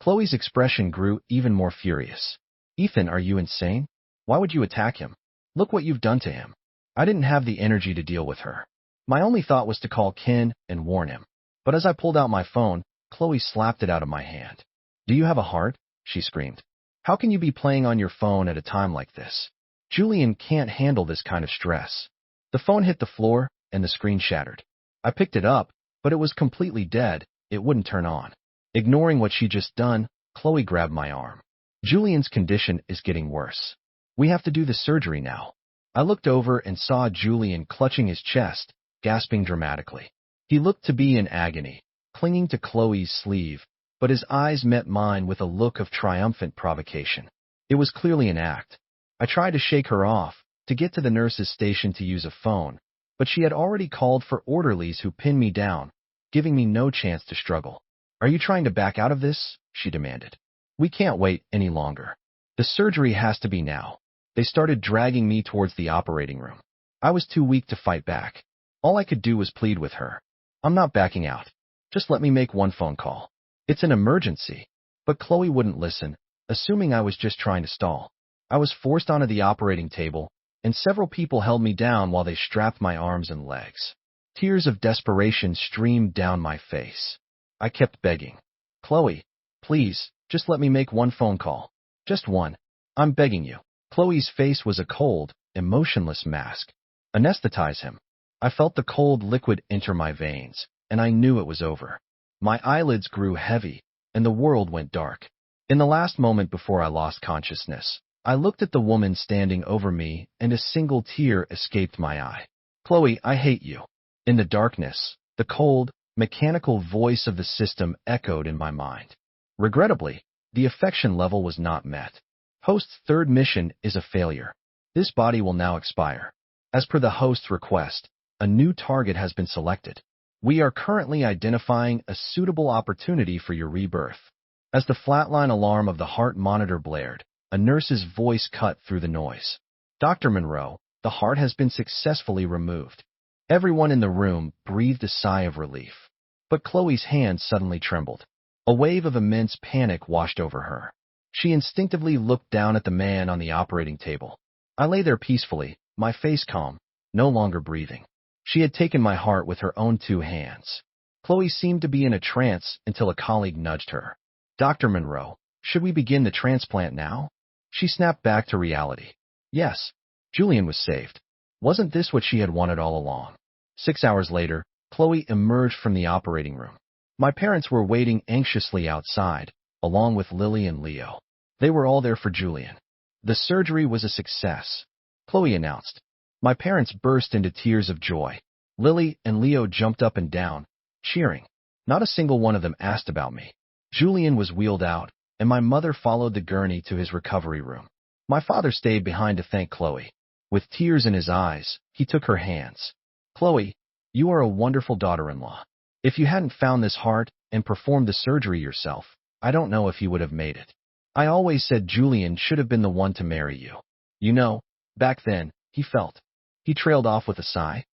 Chloe's expression grew even more furious. Ethan, are you insane? Why would you attack him? Look what you've done to him. I didn't have the energy to deal with her. My only thought was to call Ken and warn him. But as I pulled out my phone, Chloe slapped it out of my hand. Do you have a heart? She screamed. How can you be playing on your phone at a time like this? Julian can't handle this kind of stress. The phone hit the floor, and the screen shattered. I picked it up, but it was completely dead. It wouldn't turn on. Ignoring what she'd just done, Chloe grabbed my arm. Julian's condition is getting worse. We have to do the surgery now. I looked over and saw Julian clutching his chest, gasping dramatically. He looked to be in agony, clinging to Chloe's sleeve, but his eyes met mine with a look of triumphant provocation. It was clearly an act. I tried to shake her off, to get to the nurse's station to use a phone, but she had already called for orderlies who pinned me down, giving me no chance to struggle. Are you trying to back out of this? She demanded. We can't wait any longer. The surgery has to be now. They started dragging me towards the operating room. I was too weak to fight back. All I could do was plead with her. I'm not backing out. Just let me make one phone call. It's an emergency. But Chloe wouldn't listen, assuming I was just trying to stall. I was forced onto the operating table, and several people held me down while they strapped my arms and legs. Tears of desperation streamed down my face. I kept begging. Chloe, please, just let me make one phone call. Just one. I'm begging you. Chloe's face was a cold, emotionless mask. Anesthetize him. I felt the cold liquid enter my veins, and I knew it was over. My eyelids grew heavy, and the world went dark. In the last moment before I lost consciousness, I looked at the woman standing over me, and a single tear escaped my eye. Chloe, I hate you. In the darkness, the cold, mechanical voice of the system echoed in my mind. Regrettably, the affection level was not met. Host's third mission is a failure. This body will now expire. As per the host's request, a new target has been selected. We are currently identifying a suitable opportunity for your rebirth. As the flatline alarm of the heart monitor blared, a nurse's voice cut through the noise. Dr. Monroe, the heart has been successfully removed. Everyone in the room breathed a sigh of relief. But Chloe's hand suddenly trembled. A wave of immense panic washed over her. She instinctively looked down at the man on the operating table. I lay there peacefully, my face calm, no longer breathing. She had taken my heart with her own two hands. Chloe seemed to be in a trance until a colleague nudged her. Dr. Monroe, should we begin the transplant now? She snapped back to reality. Yes, Julian was saved. Wasn't this what she had wanted all along? 6 hours later, Chloe emerged from the operating room. My parents were waiting anxiously outside, along with Lily and Leo. They were all there for Julian. The surgery was a success, Chloe announced. My parents burst into tears of joy. Lily and Leo jumped up and down, cheering. Not a single one of them asked about me. Julian was wheeled out, and my mother followed the gurney to his recovery room. My father stayed behind to thank Chloe. With tears in his eyes, he took her hands. Chloe, you are a wonderful daughter-in-law. If you hadn't found this heart and performed the surgery yourself, I don't know if you would have made it. I always said Julian should have been the one to marry you. You know, back then, he felt. He trailed off with a sigh.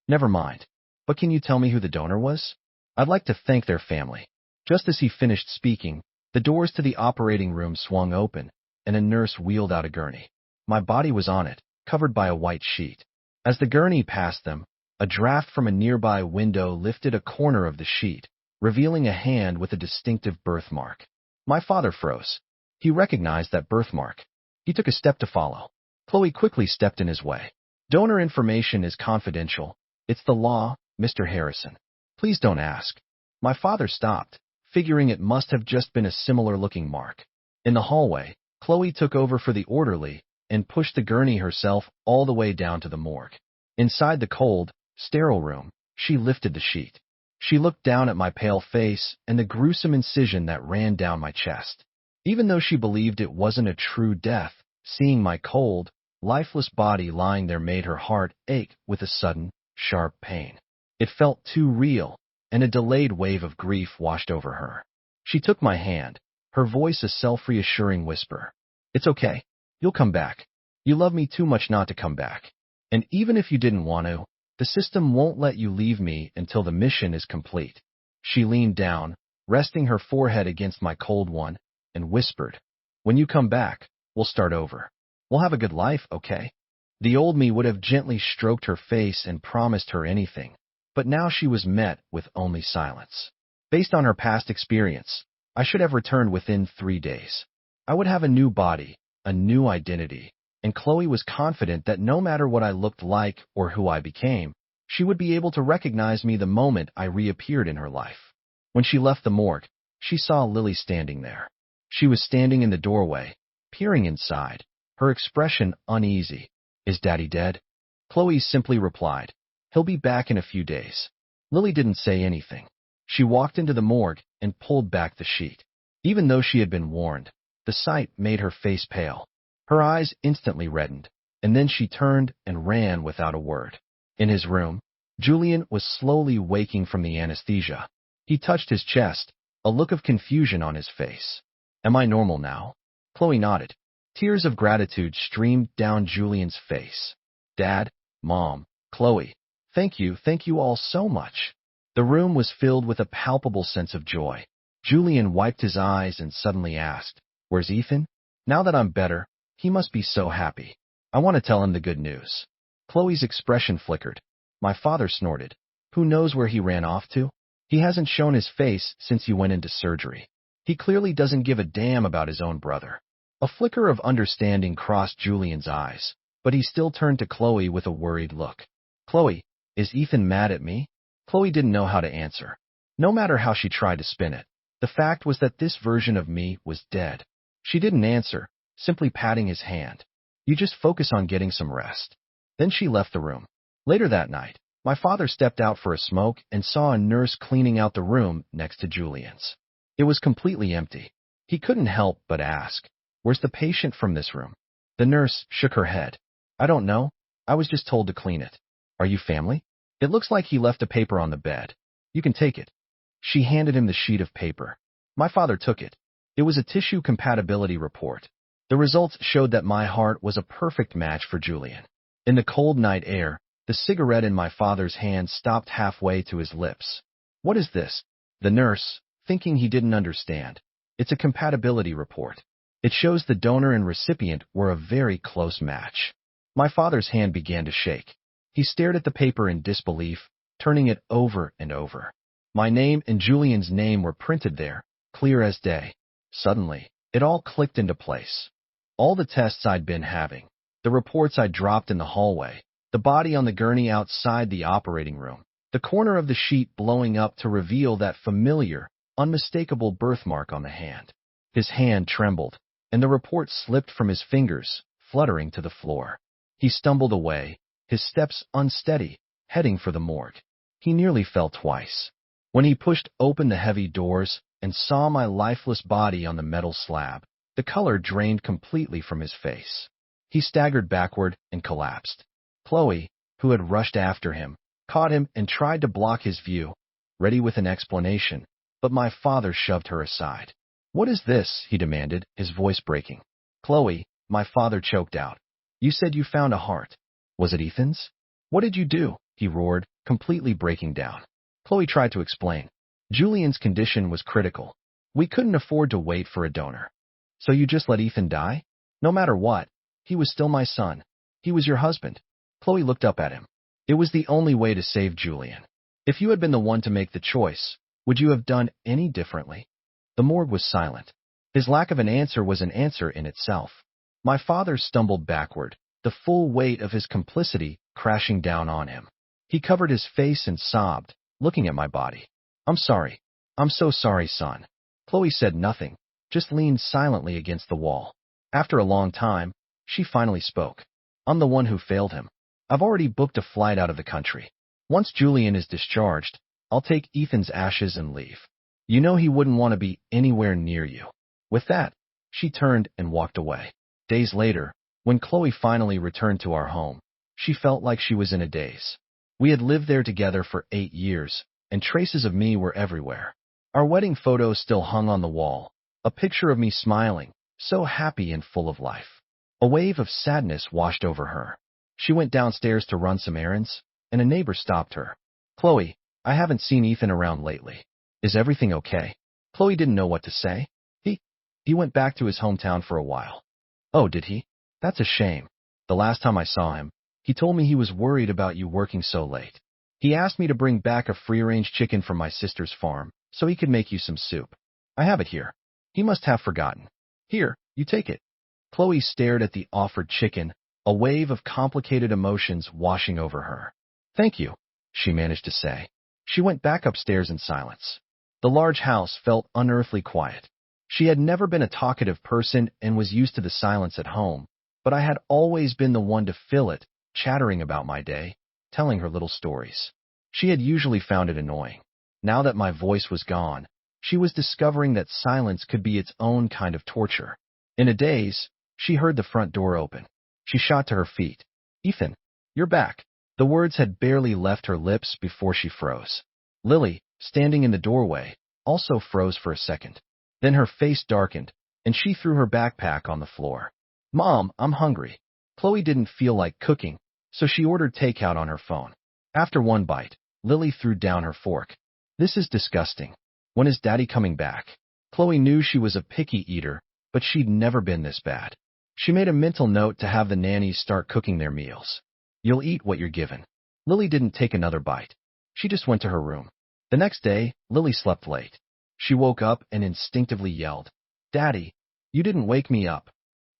Never mind. But can you tell me who the donor was? I'd like to thank their family. Just as he finished speaking, the doors to the operating room swung open, and a nurse wheeled out a gurney. My body was on it, covered by a white sheet. As the gurney passed them, a draft from a nearby window lifted a corner of the sheet, revealing a hand with a distinctive birthmark. My father froze. He recognized that birthmark. He took a step to follow. Chloe quickly stepped in his way. Donor information is confidential. It's the law, Mr. Harrison. Please don't ask. My father stopped, figuring it must have just been a similar-looking mark. In the hallway, Chloe took over for the orderly and pushed the gurney herself all the way down to the morgue. Inside the cold, sterile room, she lifted the sheet. She looked down at my pale face and the gruesome incision that ran down my chest. Even though she believed it wasn't a true death, seeing my cold, lifeless body lying there made her heart ache with a sudden, sharp pain. It felt too real, and a delayed wave of grief washed over her. She took my hand, her voice a self-reassuring whisper. It's okay. You'll come back. You love me too much not to come back. And even if you didn't want to, the system won't let you leave me until the mission is complete. She leaned down, resting her forehead against my cold one, and whispered, when you come back, we'll start over. We'll have a good life, okay? The old me would have gently stroked her face and promised her anything, but now she was met with only silence. Based on her past experience, I should have returned within 3 days. I would have a new body, a new identity, and Chloe was confident that no matter what I looked like or who I became, she would be able to recognize me the moment I reappeared in her life. When she left the morgue, she saw Lily standing there. She was standing in the doorway, peering inside, her expression uneasy. Is Daddy dead? Chloe simply replied, he'll be back in a few days. Lily didn't say anything. She walked into the morgue and pulled back the sheet. Even though she had been warned, the sight made her face pale. Her eyes instantly reddened, and then she turned and ran without a word. In his room, Julian was slowly waking from the anesthesia. He touched his chest, a look of confusion on his face. Am I normal now? Chloe nodded. Tears of gratitude streamed down Julian's face. Dad, Mom, Chloe, thank you all so much. The room was filled with a palpable sense of joy. Julian wiped his eyes and suddenly asked, where's Ethan? Now that I'm better, he must be so happy. I want to tell him the good news. Chloe's expression flickered. My father snorted. Who knows where he ran off to? He hasn't shown his face since he went into surgery. He clearly doesn't give a damn about his own brother. A flicker of understanding crossed Julian's eyes, but he still turned to Chloe with a worried look. Chloe, is Ethan mad at me? Chloe didn't know how to answer. No matter how she tried to spin it, the fact was that this version of me was dead. She didn't answer, simply patting his hand. You just focus on getting some rest. Then she left the room. Later that night, My father stepped out for a smoke and saw a nurse cleaning out the room next to Julian's. It was completely empty. He couldn't help but ask, "Where's the patient from this room?" The nurse shook her head. "I don't know. I was just told to clean it." "Are you family?" "It looks like he left a paper on the bed. You can take it." She handed him the sheet of paper. My father took it. It was a tissue compatibility report. The results showed that my heart was a perfect match for Julian. In the cold night air, the cigarette in my father's hand stopped halfway to his lips. "What is this?" The nurse, thinking he didn't understand. "It's a compatibility report. It shows the donor and recipient were a very close match." My father's hand began to shake. He stared at the paper in disbelief, turning it over and over. My name and Julian's name were printed there, clear as day. Suddenly, it all clicked into place. All the tests I'd been having, the reports I'd dropped in the hallway, the body on the gurney outside the operating room, the corner of the sheet blowing up to reveal that familiar, unmistakable birthmark on the hand. His hand trembled, and the report slipped from his fingers, fluttering to the floor. He stumbled away, his steps unsteady, heading for the morgue. He nearly fell twice. When he pushed open the heavy doors and saw my lifeless body on the metal slab, the color drained completely from his face. He staggered backward and collapsed. Chloe, who had rushed after him, caught him and tried to block his view, ready with an explanation, but my father shoved her aside. "What is this?" he demanded, his voice breaking. "Chloe," my father choked out. "You said you found a heart. Was it Ethan's?" "What did you do?" he roared, completely breaking down. Chloe tried to explain. "Julian's condition was critical. We couldn't afford to wait for a donor. So you just let Ethan die? No matter what, he was still my son. He was your husband." Chloe looked up at him. "It was the only way to save Julian. If you had been the one to make the choice, would you have done any differently?" The morgue was silent. His lack of an answer was an answer in itself. My father stumbled backward, the full weight of his complicity crashing down on him. He covered his face and sobbed, looking at my body. "I'm sorry. I'm so sorry, son." Chloe said nothing, just leaned silently against the wall. After a long time, she finally spoke. "I'm the one who failed him. I've already booked a flight out of the country. Once Julian is discharged, I'll take Ethan's ashes and leave. You know he wouldn't want to be anywhere near you." With that, she turned and walked away. Days later, when Chloe finally returned to our home, she felt like she was in a daze. We had lived there together for 8 years, and traces of me were everywhere. Our wedding photos still hung on the wall, a picture of me smiling, so happy and full of life. A wave of sadness washed over her. She went downstairs to run some errands, and a neighbor stopped her. "Chloe, I haven't seen Ethan around lately. Is everything okay?" Chloe didn't know what to say. He went back to his hometown for a while." "Oh, did he? That's a shame. The last time I saw him, he told me he was worried about you working so late. He asked me to bring back a free-range chicken from my sister's farm, so he could make you some soup. I have it here. He must have forgotten. Here, you take it." Chloe stared at the offered chicken, a wave of complicated emotions washing over her. "Thank you," she managed to say. She went back upstairs in silence. The large house felt unearthly quiet. She had never been a talkative person and was used to the silence at home, but I had always been the one to fill it, chattering about my day, telling her little stories. She had usually found it annoying. Now that my voice was gone, she was discovering that silence could be its own kind of torture. In a daze, she heard the front door open. She shot to her feet. "Ethan, you're back." The words had barely left her lips before she froze. Lily, standing in the doorway, also froze for a second. Then her face darkened, and she threw her backpack on the floor. "Mom, I'm hungry." Chloe didn't feel like cooking, so she ordered takeout on her phone. After one bite, Lily threw down her fork. "This is disgusting. When is Daddy coming back?" Chloe knew she was a picky eater, but she'd never been this bad. She made a mental note to have the nannies start cooking their meals. "You'll eat what you're given." Lily didn't take another bite. She just went to her room. The next day, Lily slept late. She woke up and instinctively yelled, "Daddy, you didn't wake me up."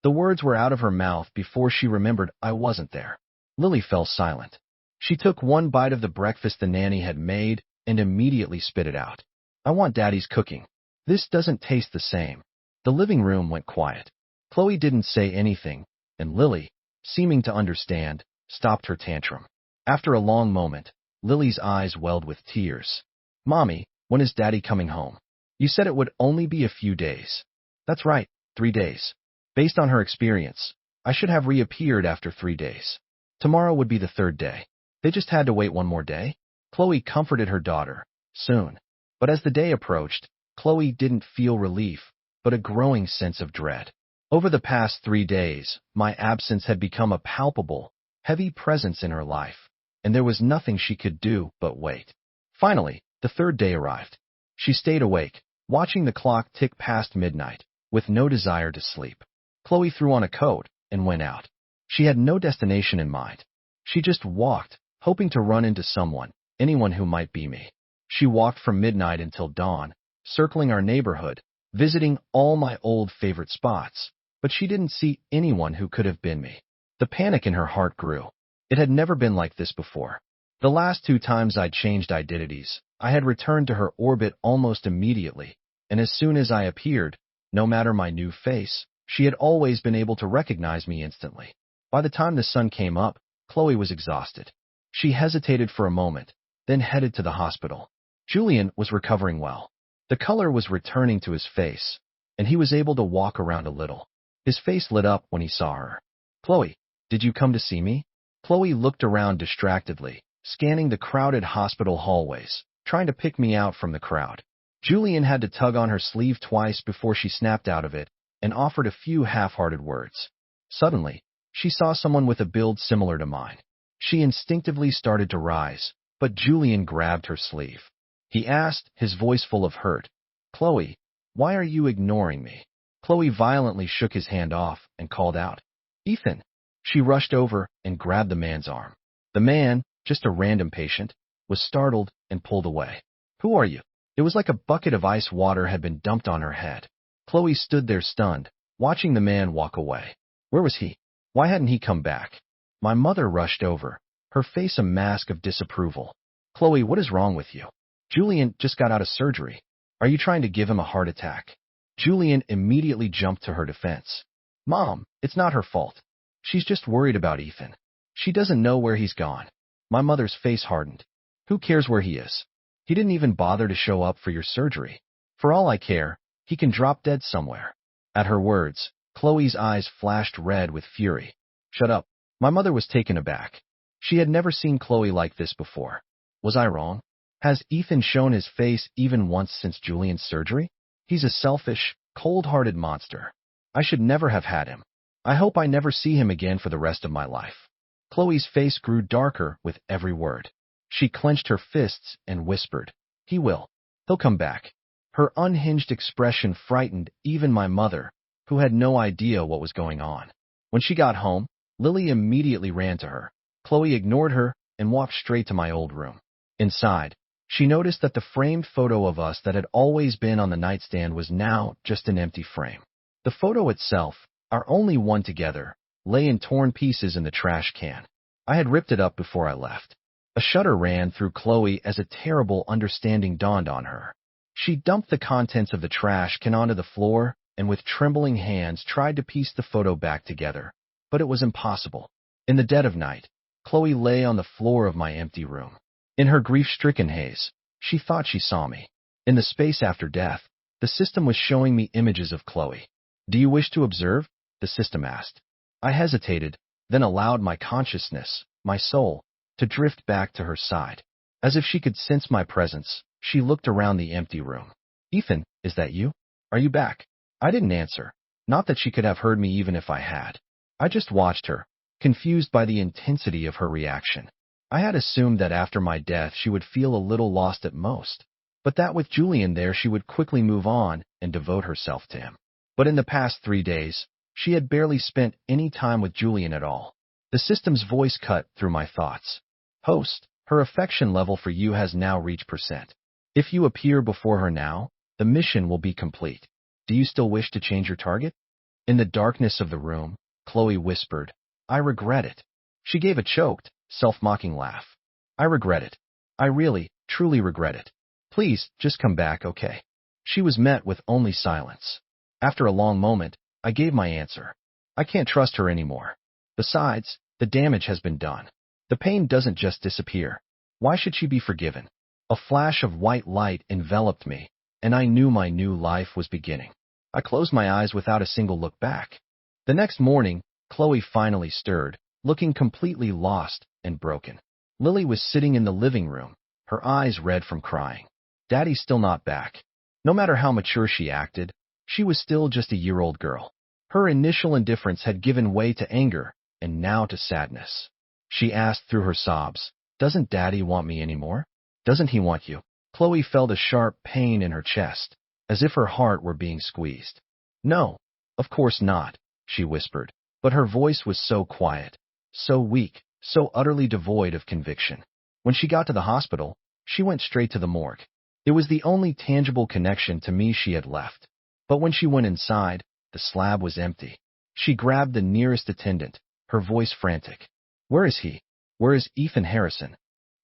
The words were out of her mouth before she remembered I wasn't there. Lily fell silent. She took one bite of the breakfast the nanny had made and immediately spit it out. "I want Daddy's cooking. This doesn't taste the same." The living room went quiet. Chloe didn't say anything, and Lily, seeming to understand, stopped her tantrum. After a long moment, Lily's eyes welled with tears. Mommy, when is Daddy coming home? You said it would only be a few days. That's right, 3 days. Based on her experience, I should have reappeared after 3 days. Tomorrow would be the third day. They just had to wait one more day. Chloe comforted her daughter. Soon. But as the day approached, Chloe didn't feel relief, but a growing sense of dread. Over the past 3 days, my absence had become a palpable, heavy presence in her life, and there was nothing she could do but wait. Finally, the third day arrived. She stayed awake, watching the clock tick past midnight, with no desire to sleep. Chloe threw on a coat and went out. She had no destination in mind. She just walked, hoping to run into someone, anyone who might be me. She walked from midnight until dawn, circling our neighborhood, visiting all my old favorite spots, but she didn't see anyone who could have been me. The panic in her heart grew. It had never been like this before. The last 2 times I'd changed identities, I had returned to her orbit almost immediately, and as soon as I appeared, no matter my new face, she had always been able to recognize me instantly. By the time the sun came up, Chloe was exhausted. She hesitated for a moment, then headed to the hospital. Julian was recovering well. The color was returning to his face, and he was able to walk around a little. His face lit up when he saw her. Chloe, did you come to see me? Chloe looked around distractedly, scanning the crowded hospital hallways, trying to pick me out from the crowd. Julian had to tug on her sleeve twice before she snapped out of it and offered a few half-hearted words. Suddenly, she saw someone with a build similar to mine. She instinctively started to rise, but Julian grabbed her sleeve. He asked, his voice full of hurt, Chloe, why are you ignoring me? Chloe violently shook his hand off and called out, Ethan. She rushed over and grabbed the man's arm. The man, just a random patient, was startled and pulled away. Who are you? It was like a bucket of ice water had been dumped on her head. Chloe stood there stunned, watching the man walk away. Where was he? Why hadn't he come back? My mother rushed over, her face a mask of disapproval. Chloe, what is wrong with you? Julian just got out of surgery. Are you trying to give him a heart attack? Julian immediately jumped to her defense. Mom, it's not her fault. She's just worried about Ethan. She doesn't know where he's gone. My mother's face hardened. Who cares where he is? He didn't even bother to show up for your surgery. For all I care, he can drop dead somewhere. At her words, Chloe's eyes flashed red with fury. Shut up. My mother was taken aback. She had never seen Chloe like this before. Was I wrong? Has Ethan shown his face even once since Julian's surgery? He's a selfish, cold-hearted monster. I should never have had him. I hope I never see him again for the rest of my life. Chloe's face grew darker with every word. She clenched her fists and whispered, He will. He'll come back. Her unhinged expression frightened even my mother, who had no idea what was going on. When she got home, Lily immediately ran to her. Chloe ignored her and walked straight to my old room. Inside, she noticed that the framed photo of us that had always been on the nightstand was now just an empty frame. The photo itself, our only one together, lay in torn pieces in the trash can. I had ripped it up before I left. A shudder ran through Chloe as a terrible understanding dawned on her. She dumped the contents of the trash can onto the floor and with trembling hands tried to piece the photo back together. But it was impossible. In the dead of night, Chloe lay on the floor of my empty room. In her grief-stricken haze, she thought she saw me. In the space after death, the system was showing me images of Chloe. Do you wish to observe? The system asked. I hesitated, then allowed my consciousness, my soul, to drift back to her side. As if she could sense my presence, she looked around the empty room. Ethan, is that you? Are you back? I didn't answer. Not that she could have heard me even if I had. I just watched her, confused by the intensity of her reaction. I had assumed that after my death she would feel a little lost at most, but that with Julian there she would quickly move on and devote herself to him. But in the past 3 days, she had barely spent any time with Julian at all. The system's voice cut through my thoughts. Host, her affection level for you has now reached %. If you appear before her now, the mission will be complete. Do you still wish to change your target? In the darkness of the room, Chloe whispered, I regret it. She gave a choked, self-mocking laugh. I regret it. I really, truly regret it. Please, just come back, okay? She was met with only silence. After a long moment, I gave my answer. I can't trust her anymore. Besides, the damage has been done. The pain doesn't just disappear. Why should she be forgiven? A flash of white light enveloped me, and I knew my new life was beginning. I closed my eyes without a single look back. The next morning, Chloe finally stirred, looking completely lost and broken. Lily was sitting in the living room, her eyes red from crying. Daddy's still not back. No matter how mature she acted, she was still just a year-old girl. Her initial indifference had given way to anger, and now to sadness. She asked through her sobs, "Doesn't Daddy want me anymore? Doesn't he want you?" Chloe felt a sharp pain in her chest, as if her heart were being squeezed. "No, of course not," she whispered, but her voice was so quiet, so weak, so utterly devoid of conviction. When she got to the hospital, she went straight to the morgue. It was the only tangible connection to me she had left. But when she went inside, the slab was empty. She grabbed the nearest attendant, her voice frantic. "Where is he? Where is Ethan Harrison?"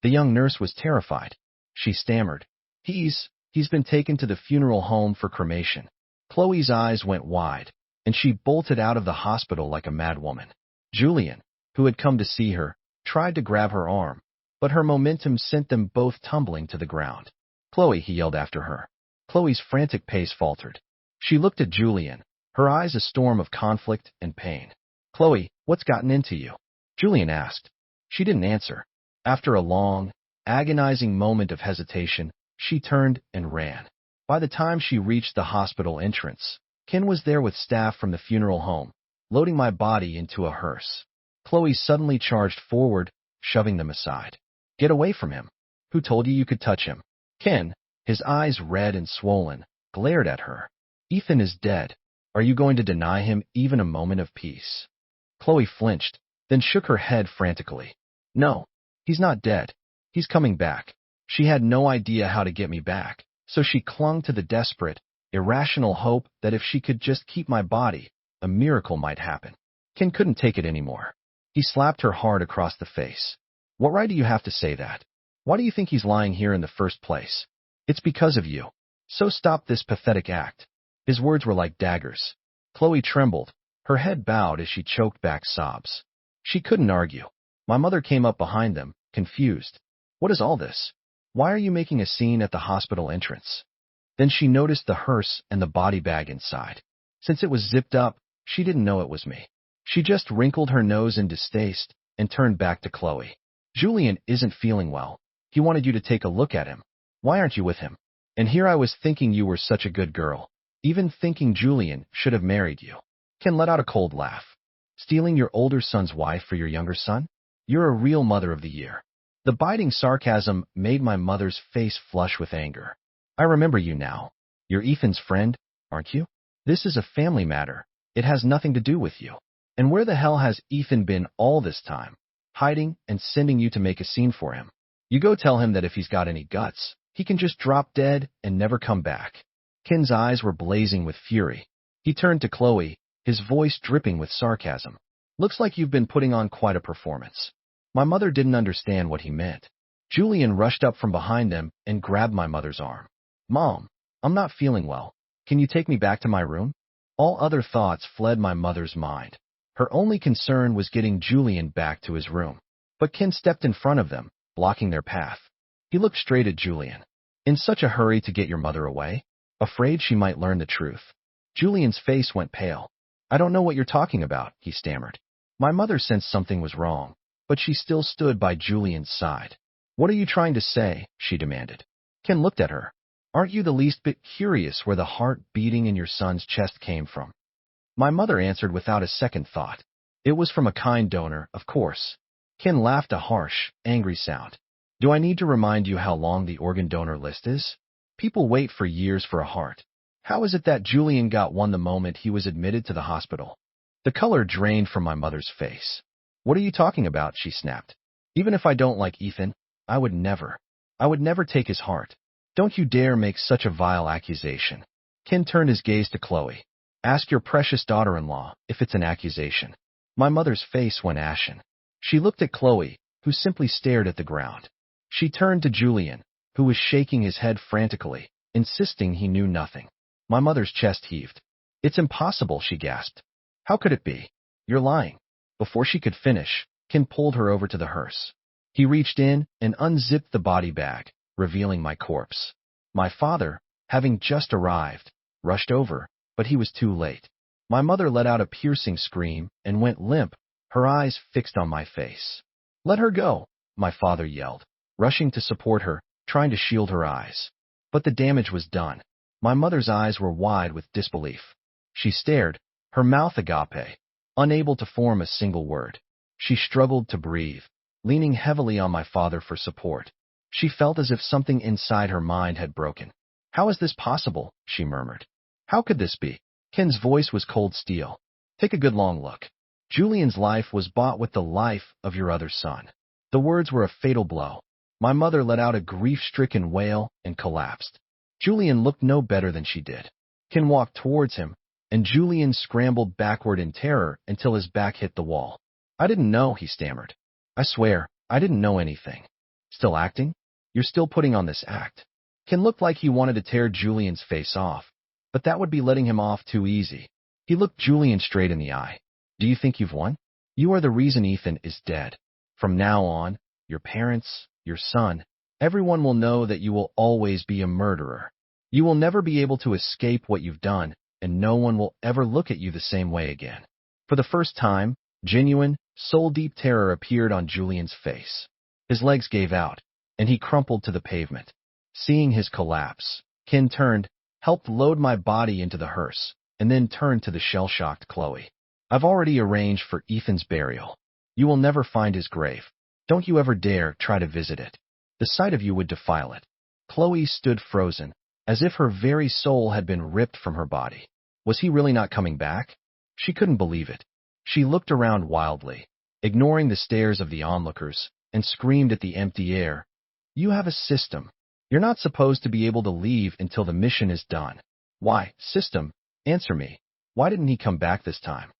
The young nurse was terrified. She stammered, He's been taken to the funeral home for cremation." Chloe's eyes went wide, and she bolted out of the hospital like a mad woman. Julian, who had come to see her, tried to grab her arm, but her momentum sent them both tumbling to the ground. "Chloe," he yelled after her. Chloe's frantic pace faltered. She looked at Julian, her eyes a storm of conflict and pain. "Chloe, what's gotten into you?" Julian asked. She didn't answer. After a long, agonizing moment of hesitation, she turned and ran. By the time she reached the hospital entrance, Ken was there with staff from the funeral home, loading my body into a hearse. Chloe suddenly charged forward, shoving them aside. "Get away from him. Who told you could touch him?" Ken, his eyes red and swollen, glared at her. "Ethan is dead. Are you going to deny him even a moment of peace?" Chloe flinched, then shook her head frantically. "No, he's not dead. He's coming back." She had no idea how to get me back, so she clung to the desperate, irrational hope that if she could just keep my body, a miracle might happen. Ken couldn't take it anymore. He slapped her hard across the face. "What right do you have to say that? Why do you think he's lying here in the first place? It's because of you. So stop this pathetic act." His words were like daggers. Chloe trembled, her head bowed as she choked back sobs. She couldn't argue. My mother came up behind them, confused. "What is all this? Why are you making a scene at the hospital entrance?" Then she noticed the hearse and the body bag inside. Since it was zipped up, she didn't know it was me. She just wrinkled her nose in distaste and turned back to Chloe. "Julian isn't feeling well. He wanted you to take a look at him. Why aren't you with him? And here I was thinking you were such a good girl, even thinking Julian should have married you." Ken let out a cold laugh. "Stealing your older son's wife for your younger son? You're a real mother of the year." The biting sarcasm made my mother's face flush with anger. "I remember you now. You're Ethan's friend, aren't you? This is a family matter. It has nothing to do with you. And where the hell has Ethan been all this time? Hiding and sending you to make a scene for him. You go tell him that if he's got any guts, he can just drop dead and never come back." Ken's eyes were blazing with fury. He turned to Chloe, his voice dripping with sarcasm. "Looks like you've been putting on quite a performance." My mother didn't understand what he meant. Julian rushed up from behind them and grabbed my mother's arm. "Mom, I'm not feeling well. Can you take me back to my room?" All other thoughts fled my mother's mind. Her only concern was getting Julian back to his room. But Ken stepped in front of them, blocking their path. He looked straight at Julian. "In such a hurry to get your mother away? Afraid she might learn the truth?" Julian's face went pale. "I don't know what you're talking about," he stammered. My mother sensed something was wrong, but she still stood by Julian's side. "What are you trying to say?" she demanded. Ken looked at her. "Aren't you the least bit curious where the heart beating in your son's chest came from?" My mother answered without a second thought. "It was from a kind donor, of course." Ken laughed a harsh, angry sound. "Do I need to remind you how long the organ donor list is? People wait for years for a heart. How is it that Julian got one the moment he was admitted to the hospital?" The color drained from my mother's face. "What are you talking about?" she snapped. "Even if I don't like Ethan, I would never take his heart. Don't you dare make such a vile accusation." Ken turned his gaze to Chloe. "Ask your precious daughter-in-law if it's an accusation." My mother's face went ashen. She looked at Chloe, who simply stared at the ground. She turned to Julian, who was shaking his head frantically, insisting he knew nothing. My mother's chest heaved. "It's impossible," she gasped. "How could it be? You're lying." Before she could finish, Ken pulled her over to the hearse. He reached in and unzipped the body bag, revealing my corpse. My father, having just arrived, rushed over, but he was too late. My mother let out a piercing scream and went limp, her eyes fixed on my face. "Let her go," my father yelled, rushing to support her, trying to shield her eyes. But the damage was done. My mother's eyes were wide with disbelief. She stared, her mouth agape, unable to form a single word. She struggled to breathe, leaning heavily on my father for support. She felt as if something inside her mind had broken. "How is this possible?" she murmured. "How could this be?" Ken's voice was cold steel. "Take a good long look. Julian's life was bought with the life of your other son." The words were a fatal blow. My mother let out a grief-stricken wail and collapsed. Julian looked no better than she did. Ken walked towards him, and Julian scrambled backward in terror until his back hit the wall. "I didn't know," he stammered. "I swear, I didn't know anything." "Still acting? You're still putting on this act." Ken looked like he wanted to tear Julian's face off, but that would be letting him off too easy. He looked Julian straight in the eye. "Do you think you've won? You are the reason Ethan is dead. From now on, your parents, your son, everyone will know that you will always be a murderer. You will never be able to escape what you've done, and no one will ever look at you the same way again." For the first time, genuine, soul-deep terror appeared on Julian's face. His legs gave out, and he crumpled to the pavement. Seeing his collapse, Ken turned, helped load my body into the hearse, and then turned to the shell-shocked Chloe. "I've already arranged for Ethan's burial. You will never find his grave. Don't you ever dare try to visit it. The sight of you would defile it." Chloe stood frozen, as if her very soul had been ripped from her body. Was he really not coming back? She couldn't believe it. She looked around wildly, ignoring the stares of the onlookers, and screamed at the empty air, "You have a system. You're not supposed to be able to leave until the mission is done. Why, system, answer me. Why didn't he come back this time?"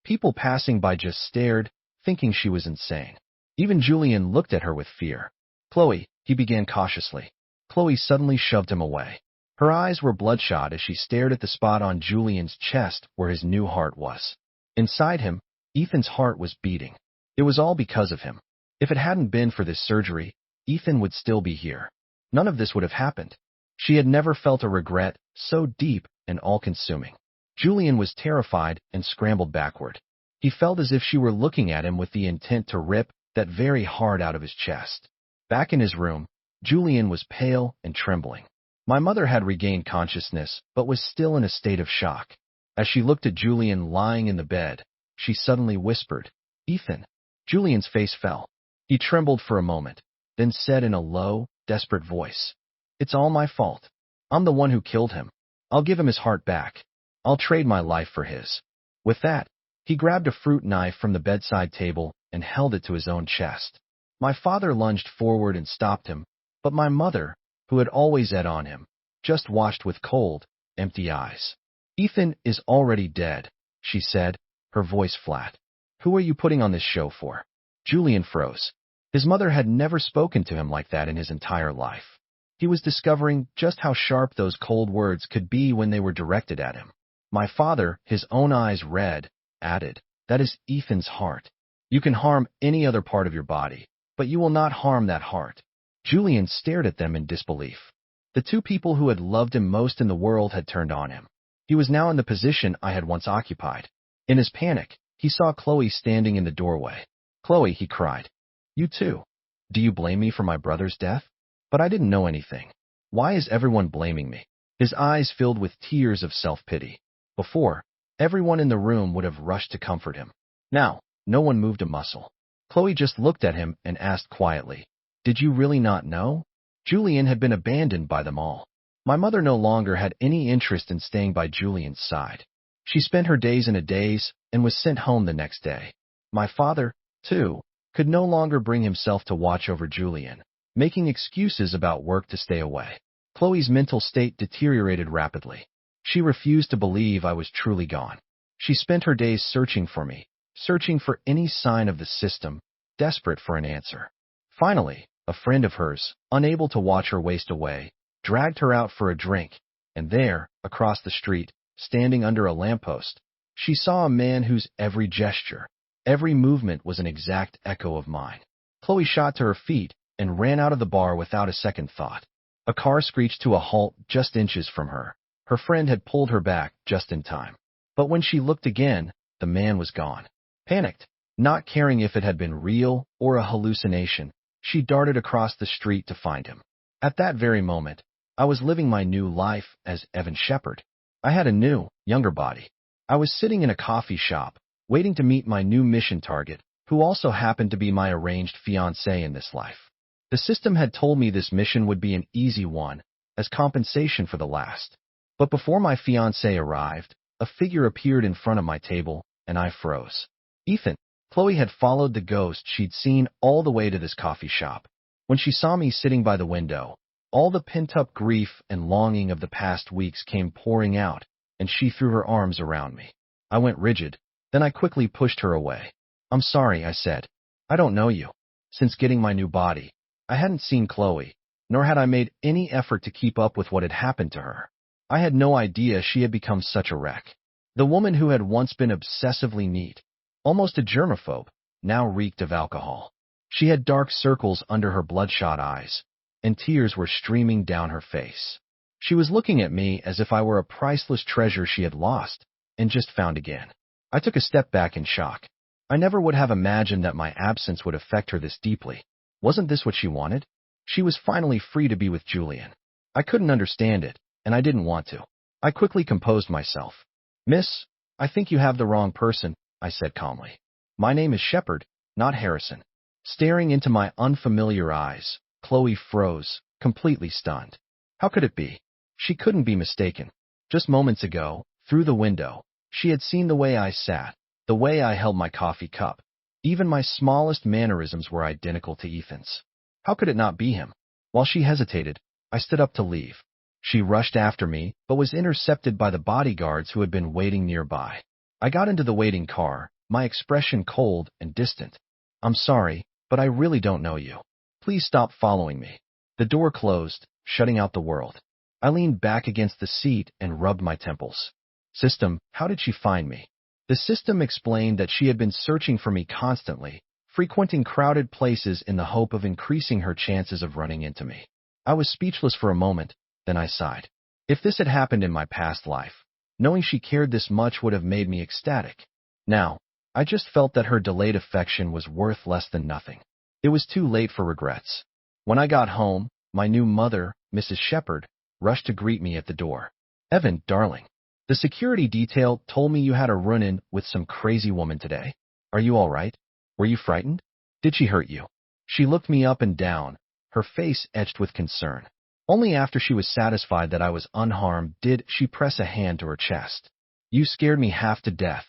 People passing by just stared, thinking she was insane. Even Julian looked at her with fear. "Chloe," he began cautiously. Chloe suddenly shoved him away. Her eyes were bloodshot as she stared at the spot on Julian's chest where his new heart was. Inside him, Ethan's heart was beating. It was all because of him. If it hadn't been for this surgery, Ethan would still be here. None of this would have happened. She had never felt a regret so deep and all-consuming. Julian was terrified and scrambled backward. He felt as if she were looking at him with the intent to rip that very heart out of his chest. Back in his room, Julian was pale and trembling. My mother had regained consciousness, but was still in a state of shock. As she looked at Julian lying in the bed, she suddenly whispered, "Ethan." Julian's face fell. He trembled for a moment, then said in a low, desperate voice, "It's all my fault. I'm the one who killed him. I'll give him his heart back. I'll trade my life for his." With that, he grabbed a fruit knife from the bedside table and held it to his own chest. My father lunged forward and stopped him, but my mother, who had always eyed on him, just watched with cold, empty eyes. "Ethan is already dead," she said, her voice flat. "Who are you putting on this show for?" Julian froze. His mother had never spoken to him like that in his entire life. He was discovering just how sharp those cold words could be when they were directed at him. My father, his own eyes red, added, "That is Ethan's heart. You can harm any other part of your body, but you will not harm that heart." Julian stared at them in disbelief. The two people who had loved him most in the world had turned on him. He was now in the position I had once occupied. In his panic, he saw Chloe standing in the doorway. "Chloe," he cried. "You too. Do you blame me for my brother's death? But I didn't know anything. Why is everyone blaming me?" His eyes filled with tears of self-pity. Before, everyone in the room would have rushed to comfort him. Now, no one moved a muscle. Chloe just looked at him and asked quietly, "Did you really not know?" Julian had been abandoned by them all. My mother no longer had any interest in staying by Julian's side. She spent her days in a daze and was sent home the next day. My father, too, could no longer bring himself to watch over Julian, making excuses about work to stay away. Chloe's mental state deteriorated rapidly. She refused to believe I was truly gone. She spent her days searching for me, searching for any sign of the system, desperate for an answer. Finally, a friend of hers, unable to watch her waste away, dragged her out for a drink, and there, across the street, standing under a lamppost, she saw a man whose every gesture, every movement was an exact echo of mine. Chloe shot to her feet and ran out of the bar without a second thought. A car screeched to a halt just inches from her. Her friend had pulled her back just in time. But when she looked again, the man was gone. Panicked, not caring if it had been real or a hallucination, she darted across the street to find him. At that very moment, I was living my new life as Evan Shepard. I had a new, younger body. I was sitting in a coffee shop, waiting to meet my new mission target, who also happened to be my arranged fiancé in this life. The system had told me this mission would be an easy one, as compensation for the last. But before my fiancé arrived, a figure appeared in front of my table, and I froze. Ethan. Chloe had followed the ghost she'd seen all the way to this coffee shop. When she saw me sitting by the window, all the pent-up grief and longing of the past weeks came pouring out, and she threw her arms around me. I went rigid, then I quickly pushed her away. "I'm sorry," I said. "I don't know you." Since getting my new body, I hadn't seen Chloe, nor had I made any effort to keep up with what had happened to her. I had no idea she had become such a wreck. The woman who had once been obsessively neat, almost a germaphobe, now reeked of alcohol. She had dark circles under her bloodshot eyes, and tears were streaming down her face. She was looking at me as if I were a priceless treasure she had lost and just found again. I took a step back in shock. I never would have imagined that my absence would affect her this deeply. Wasn't this what she wanted? She was finally free to be with Julian. I couldn't understand it, and I didn't want to. I quickly composed myself. "Miss, I think you have the wrong person," I said calmly. "My name is Shepard, not Harrison." Staring into my unfamiliar eyes, Chloe froze, completely stunned. How could it be? She couldn't be mistaken. Just moments ago, through the window, she had seen the way I sat, the way I held my coffee cup. Even my smallest mannerisms were identical to Ethan's. How could it not be him? While she hesitated, I stood up to leave. She rushed after me, but was intercepted by the bodyguards who had been waiting nearby. I got into the waiting car, my expression cold and distant. "I'm sorry, but I really don't know you. Please stop following me." The door closed, shutting out the world. I leaned back against the seat and rubbed my temples. "System, how did she find me?" The system explained that she had been searching for me constantly, frequenting crowded places in the hope of increasing her chances of running into me. I was speechless for a moment, then I sighed. If this had happened in my past life, knowing she cared this much would have made me ecstatic. Now, I just felt that her delayed affection was worth less than nothing. It was too late for regrets. When I got home, my new mother, Mrs. Shepard, rushed to greet me at the door. "Evan, darling, the security detail told me you had a run-in with some crazy woman today. Are you all right? Were you frightened? Did she hurt you?" She looked me up and down, her face etched with concern. Only after she was satisfied that I was unharmed did she press a hand to her chest. "You scared me half to death.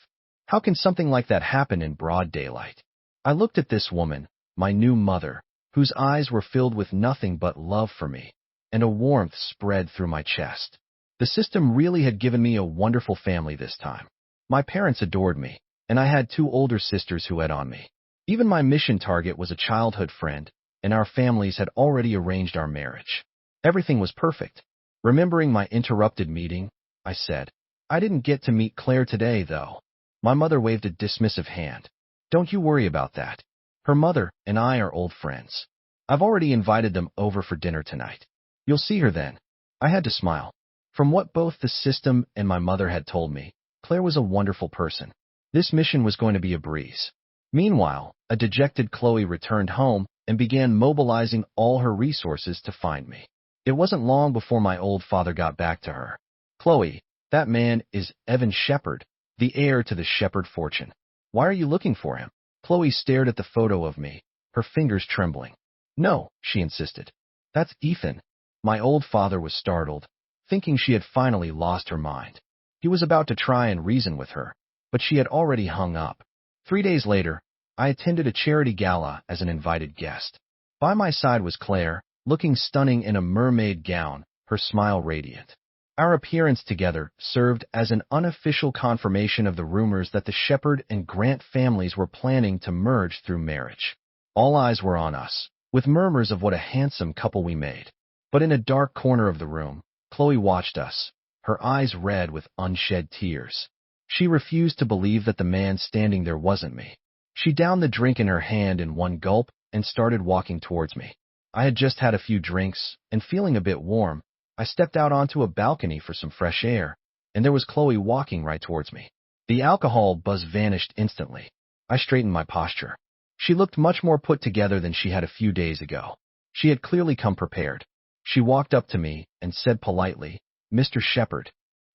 How can something like that happen in broad daylight?" I looked at this woman, my new mother, whose eyes were filled with nothing but love for me, and a warmth spread through my chest. The system really had given me a wonderful family this time. My parents adored me, and I had two older sisters who had on me. Even my mission target was a childhood friend, and our families had already arranged our marriage. Everything was perfect. Remembering my interrupted meeting, I said, "I didn't get to meet Claire today, though." My mother waved a dismissive hand. "Don't you worry about that. Her mother and I are old friends. I've already invited them over for dinner tonight. You'll see her then." I had to smile. From what both the system and my mother had told me, Claire was a wonderful person. This mission was going to be a breeze. Meanwhile, a dejected Chloe returned home and began mobilizing all her resources to find me. It wasn't long before my old father got back to her. "Chloe, that man is Evan Shepard, the heir to the Shepard fortune. Why are you looking for him?" Chloe stared at the photo of me, her fingers trembling. "No," she insisted. "That's Ethan." My old father was startled, thinking she had finally lost her mind. He was about to try and reason with her, but she had already hung up. 3 days later, I attended a charity gala as an invited guest. By my side was Claire, looking stunning in a mermaid gown, her smile radiant. Our appearance together served as an unofficial confirmation of the rumors that the Shepard and Grant families were planning to merge through marriage. All eyes were on us, with murmurs of what a handsome couple we made. But in a dark corner of the room, Chloe watched us, her eyes red with unshed tears. She refused to believe that the man standing there wasn't me. She downed the drink in her hand in one gulp and started walking towards me. I had just had a few drinks, and feeling a bit warm, I stepped out onto a balcony for some fresh air, and there was Chloe walking right towards me. The alcohol buzz vanished instantly. I straightened my posture. She looked much more put together than she had a few days ago. She had clearly come prepared. She walked up to me and said politely, "Mr. Shepherd."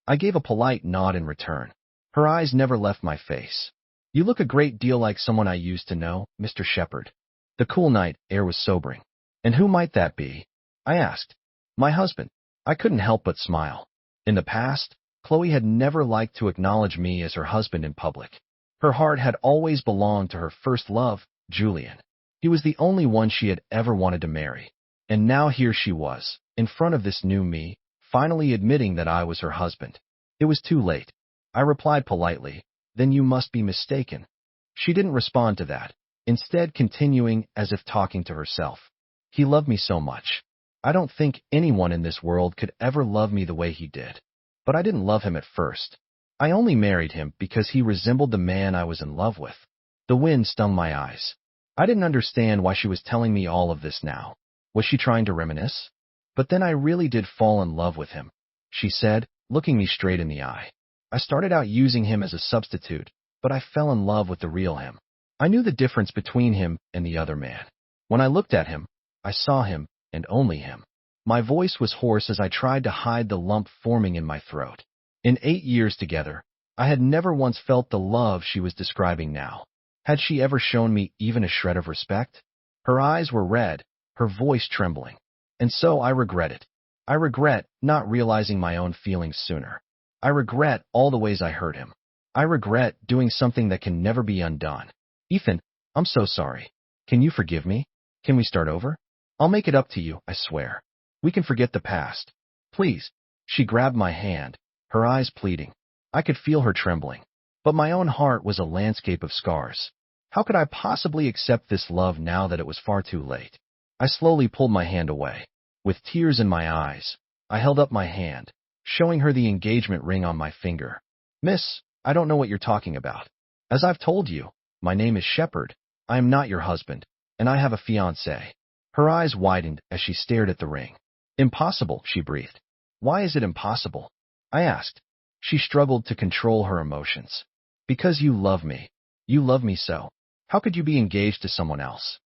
I gave a polite nod in return. Her eyes never left my face. "You look a great deal like someone I used to know, Mr. Shepherd." The cool night air was sobering. "And who might that be?" I asked. "My husband." I couldn't help but smile. In the past, Chloe had never liked to acknowledge me as her husband in public. Her heart had always belonged to her first love, Julian. He was the only one she had ever wanted to marry. And now here she was, in front of this new me, finally admitting that I was her husband. It was too late. I replied politely, "Then you must be mistaken." She didn't respond to that, instead continuing as if talking to herself. "He loved me so much. I don't think anyone in this world could ever love me the way he did. But I didn't love him at first. I only married him because he resembled the man I was in love with." The wind stung my eyes. I didn't understand why she was telling me all of this now. Was she trying to reminisce? "But then I really did fall in love with him," she said, looking me straight in the eye. "I started out using him as a substitute, but I fell in love with the real him. I knew the difference between him and the other man. When I looked at him, I saw him, and only him." My voice was hoarse as I tried to hide the lump forming in my throat. In 8 years together, I had never once felt the love she was describing now. Had she ever shown me even a shred of respect? Her eyes were red, her voice trembling. And so I regret it. I regret not realizing my own feelings sooner. I regret all the ways I hurt him. I regret doing something that can never be undone. "Ethan, I'm so sorry. Can you forgive me? Can we start over? I'll make it up to you, I swear. We can forget the past. Please." She grabbed my hand, her eyes pleading. I could feel her trembling. But my own heart was a landscape of scars. How could I possibly accept this love now that it was far too late? I slowly pulled my hand away. With tears in my eyes, I held up my hand, showing her the engagement ring on my finger. "Miss, I don't know what you're talking about. As I've told you, my name is Shepherd. I am not your husband, and I have a fiancé." Her eyes widened as she stared at the ring. "Impossible," she breathed. "Why is it impossible?" I asked. She struggled to control her emotions. "Because you love me. You love me so. How could you be engaged to someone else?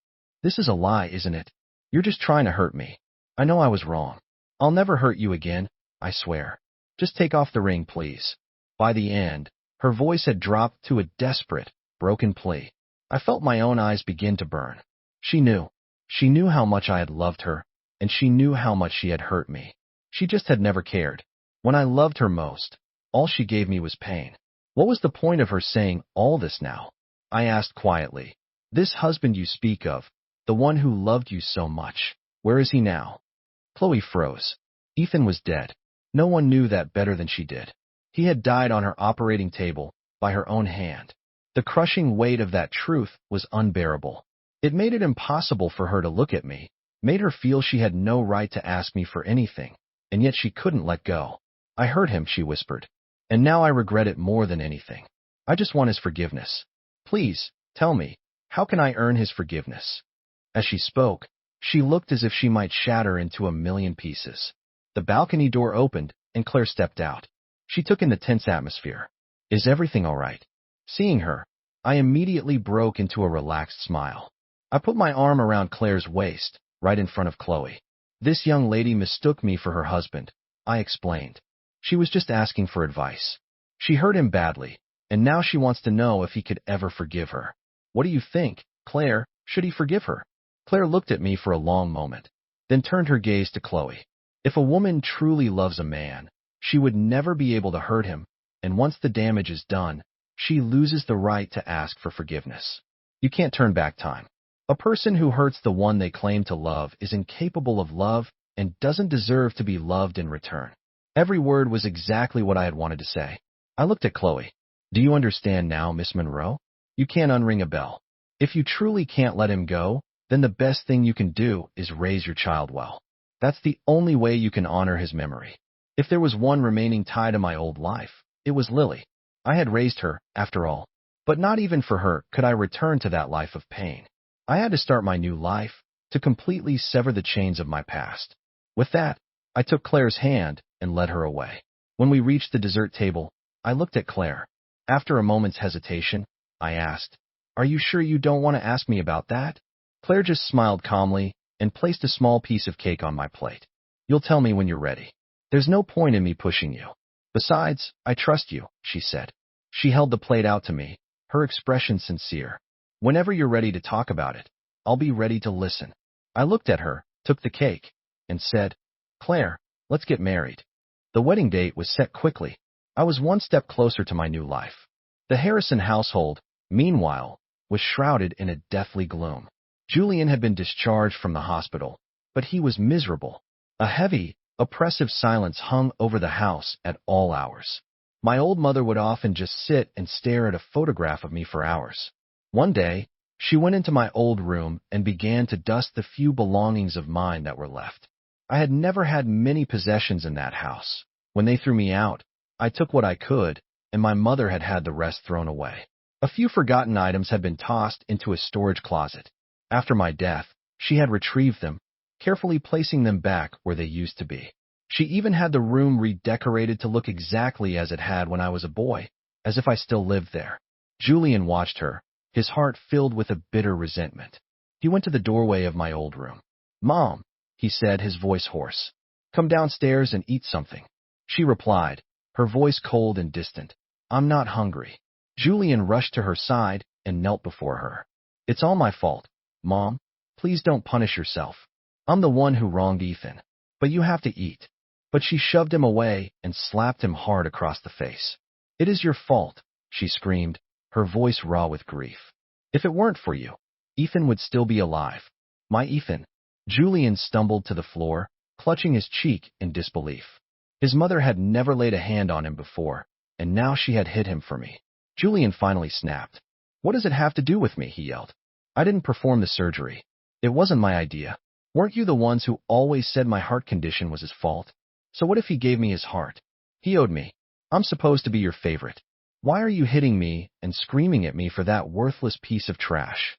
This is a lie, isn't it? You're just trying to hurt me. I know I was wrong. I'll never hurt you again, I swear. Just take off the ring, please." By the end, her voice had dropped to a desperate, broken plea. I felt my own eyes begin to burn. She knew. She knew how much I had loved her, and she knew how much she had hurt me. She just had never cared. When I loved her most, all she gave me was pain. What was the point of her saying all this now? I asked quietly. "This husband you speak of, the one who loved you so much, where is he now?" Chloe froze. Ethan was dead. No one knew that better than she did. He had died on her operating table, by her own hand. The crushing weight of that truth was unbearable. It made it impossible for her to look at me, made her feel she had no right to ask me for anything, and yet she couldn't let go. "I hurt him," she whispered, "and now I regret it more than anything. I just want his forgiveness. Please, tell me, how can I earn his forgiveness?" As she spoke, she looked as if she might shatter into a million pieces. The balcony door opened, and Claire stepped out. She took in the tense atmosphere. "Is everything all right?" Seeing her, I immediately broke into a relaxed smile. I put my arm around Claire's waist, right in front of Chloe. "This young lady mistook me for her husband," I explained. "She was just asking for advice. She hurt him badly, and now she wants to know if he could ever forgive her. What do you think, Claire? Should he forgive her?" Claire looked at me for a long moment, then turned her gaze to Chloe. If a woman truly loves a man, she would never be able to hurt him, and once the damage is done, she loses the right to ask for forgiveness. You can't turn back time. A person who hurts the one they claim to love is incapable of love and doesn't deserve to be loved in return. Every word was exactly what I had wanted to say. I looked at Chloe. "Do you understand now, Miss Monroe? You can't unring a bell. If you truly can't let him go, then the best thing you can do is raise your child well. That's the only way you can honor his memory. If there was one remaining tie to my old life, it was Lily. I had raised her, after all. But not even for her could I return to that life of pain. I had to start my new life, to completely sever the chains of my past. With that, I took Claire's hand and led her away. When we reached the dessert table, I looked at Claire. After a moment's hesitation, I asked, "Are you sure you don't want to ask me about that?" Claire just smiled calmly and placed a small piece of cake on my plate. "You'll tell me when you're ready. There's no point in me pushing you. Besides, I trust you," she said. She held the plate out to me, her expression sincere. "Whenever you're ready to talk about it, I'll be ready to listen." I looked at her, took the cake, and said, "Claire, let's get married." The wedding date was set quickly. I was one step closer to my new life. The Harrison household, meanwhile, was shrouded in a deathly gloom. Julian had been discharged from the hospital, but he was miserable. A heavy, oppressive silence hung over the house at all hours. My old mother would often just sit and stare at a photograph of me for hours. One day, she went into my old room and began to dust the few belongings of mine that were left. I had never had many possessions in that house. When they threw me out, I took what I could, and my mother had had the rest thrown away. A few forgotten items had been tossed into a storage closet. After my death, she had retrieved them, carefully placing them back where they used to be. She even had the room redecorated to look exactly as it had when I was a boy, as if I still lived there. Julian watched her, his heart filled with a bitter resentment. He went to the doorway of my old room. "Mom," he said, his voice hoarse, "come downstairs and eat something." She replied, her voice cold and distant, "I'm not hungry." Julian rushed to her side and knelt before her. "It's all my fault, Mom. Please don't punish yourself. I'm the one who wronged Ethan. But you have to eat." But she shoved him away and slapped him hard across the face. "It is your fault," she screamed, her voice raw with grief. "If it weren't for you, Ethan would still be alive." "My Ethan." Julian stumbled to the floor, clutching his cheek in disbelief. His mother had never laid a hand on him before, and now she had hit him for me. Julian finally snapped. "What does it have to do with me?" he yelled. "I didn't perform the surgery. It wasn't my idea. Weren't you the ones who always said my heart condition was his fault? So what if he gave me his heart? He owed me. I'm supposed to be your favorite. Why are you hitting me and screaming at me for that worthless piece of trash?"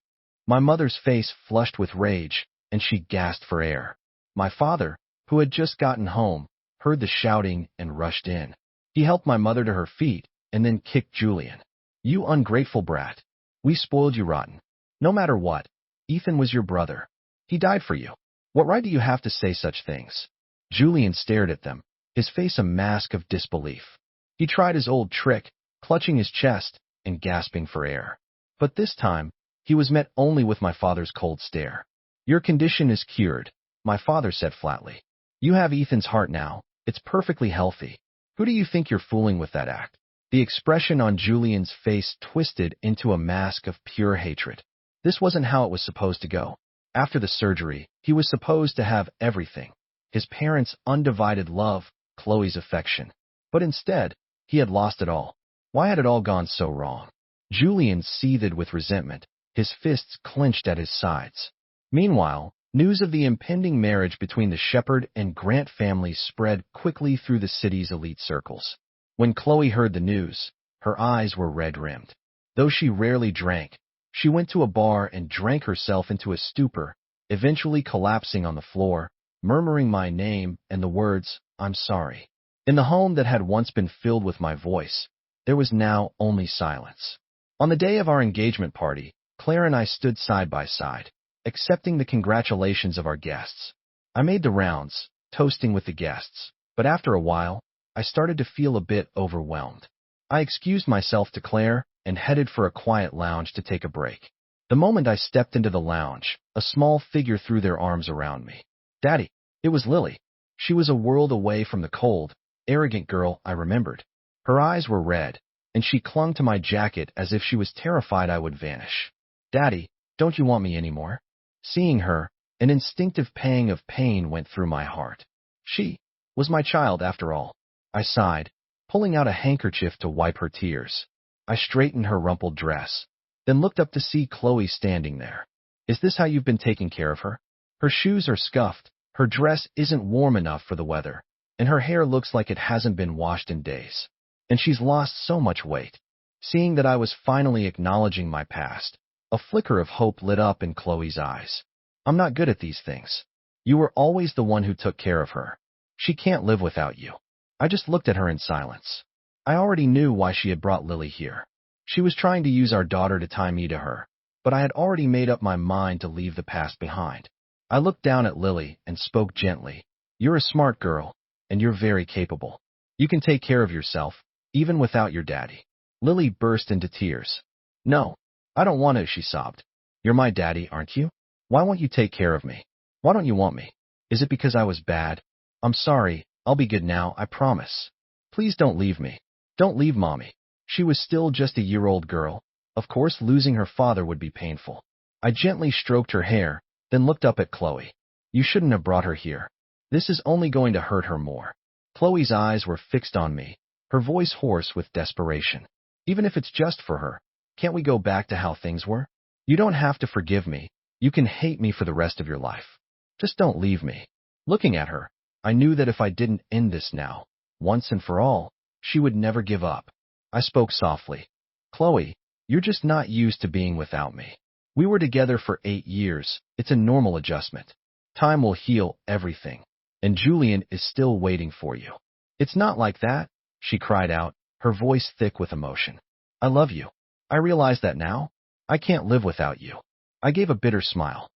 My mother's face flushed with rage, and she gasped for air. My father, who had just gotten home, heard the shouting and rushed in. He helped my mother to her feet and then kicked Julian. "You ungrateful brat. We spoiled you rotten. No matter what, Ethan was your brother. He died for you. What right do you have to say such things?" Julian stared at them, his face a mask of disbelief. He tried his old trick, clutching his chest and gasping for air. But this time, he was met only with my father's cold stare. "Your condition is cured," my father said flatly. "You have Ethan's heart now. It's perfectly healthy. Who do you think you're fooling with that act?" The expression on Julian's face twisted into a mask of pure hatred. This wasn't how it was supposed to go. After the surgery, he was supposed to have everything. His parents' undivided love, Chloe's affection. But instead, he had lost it all. Why had it all gone so wrong? Julian seethed with resentment, his fists clenched at his sides. Meanwhile, news of the impending marriage between the Shepherd and Grant families spread quickly through the city's elite circles. When Chloe heard the news, her eyes were red-rimmed. Though she rarely drank, she went to a bar and drank herself into a stupor, eventually collapsing on the floor, murmuring my name and the words, "I'm sorry." In the home that had once been filled with my voice, there was now only silence. On the day of our engagement party, Claire and I stood side by side, accepting the congratulations of our guests. I made the rounds, toasting with the guests, but after a while, I started to feel a bit overwhelmed. I excused myself to Claire and headed for a quiet lounge to take a break. The moment I stepped into the lounge, a small figure threw their arms around me. "Daddy." It was Lily. She was a world away from the cold, arrogant girl I remembered. Her eyes were red, and she clung to my jacket as if she was terrified I would vanish. "Daddy, don't you want me anymore?" Seeing her, an instinctive pang of pain went through my heart. She was my child after all. I sighed, pulling out a handkerchief to wipe her tears. I straightened her rumpled dress, then looked up to see Chloe standing there. "Is this how you've been taking care of her? Her shoes are scuffed, her dress isn't warm enough for the weather, and her hair looks like it hasn't been washed in days. And she's lost so much weight." Seeing that I was finally acknowledging my past, A flicker of hope lit up in Chloe's eyes. I'm not good at these things. You were always the one who took care of her. She can't live without you. I just looked at her in silence. I already knew why she had brought Lily here. She was trying to use our daughter to tie me to her, but I had already made up my mind to leave the past behind. I looked down at Lily and spoke gently. You're a smart girl, and you're very capable. You can take care of yourself, even without your daddy. Lily burst into tears. No, I don't want to, she sobbed. You're my daddy, aren't you? Why won't you take care of me? Why don't you want me? Is it because I was bad? I'm sorry, I'll be good now, I promise. Please don't leave me. Don't leave Mommy. She was still just a year-old girl. Of course, losing her father would be painful. I gently stroked her hair, then looked up at Chloe. You shouldn't have brought her here. This is only going to hurt her more. Chloe's eyes were fixed on me, her voice hoarse with desperation. Even if it's just for her, can't we go back to how things were? You don't have to forgive me. You can hate me for the rest of your life. Just don't leave me. Looking at her, I knew that if I didn't end this now, once and for all, she would never give up. I spoke softly. Chloe, you're just not used to being without me. We were together for 8 years. It's a normal adjustment. Time will heal everything. And Julian is still waiting for you. It's not like that, she cried out, her voice thick with emotion. I love you. I realize that now. I can't live without you. I gave a bitter smile.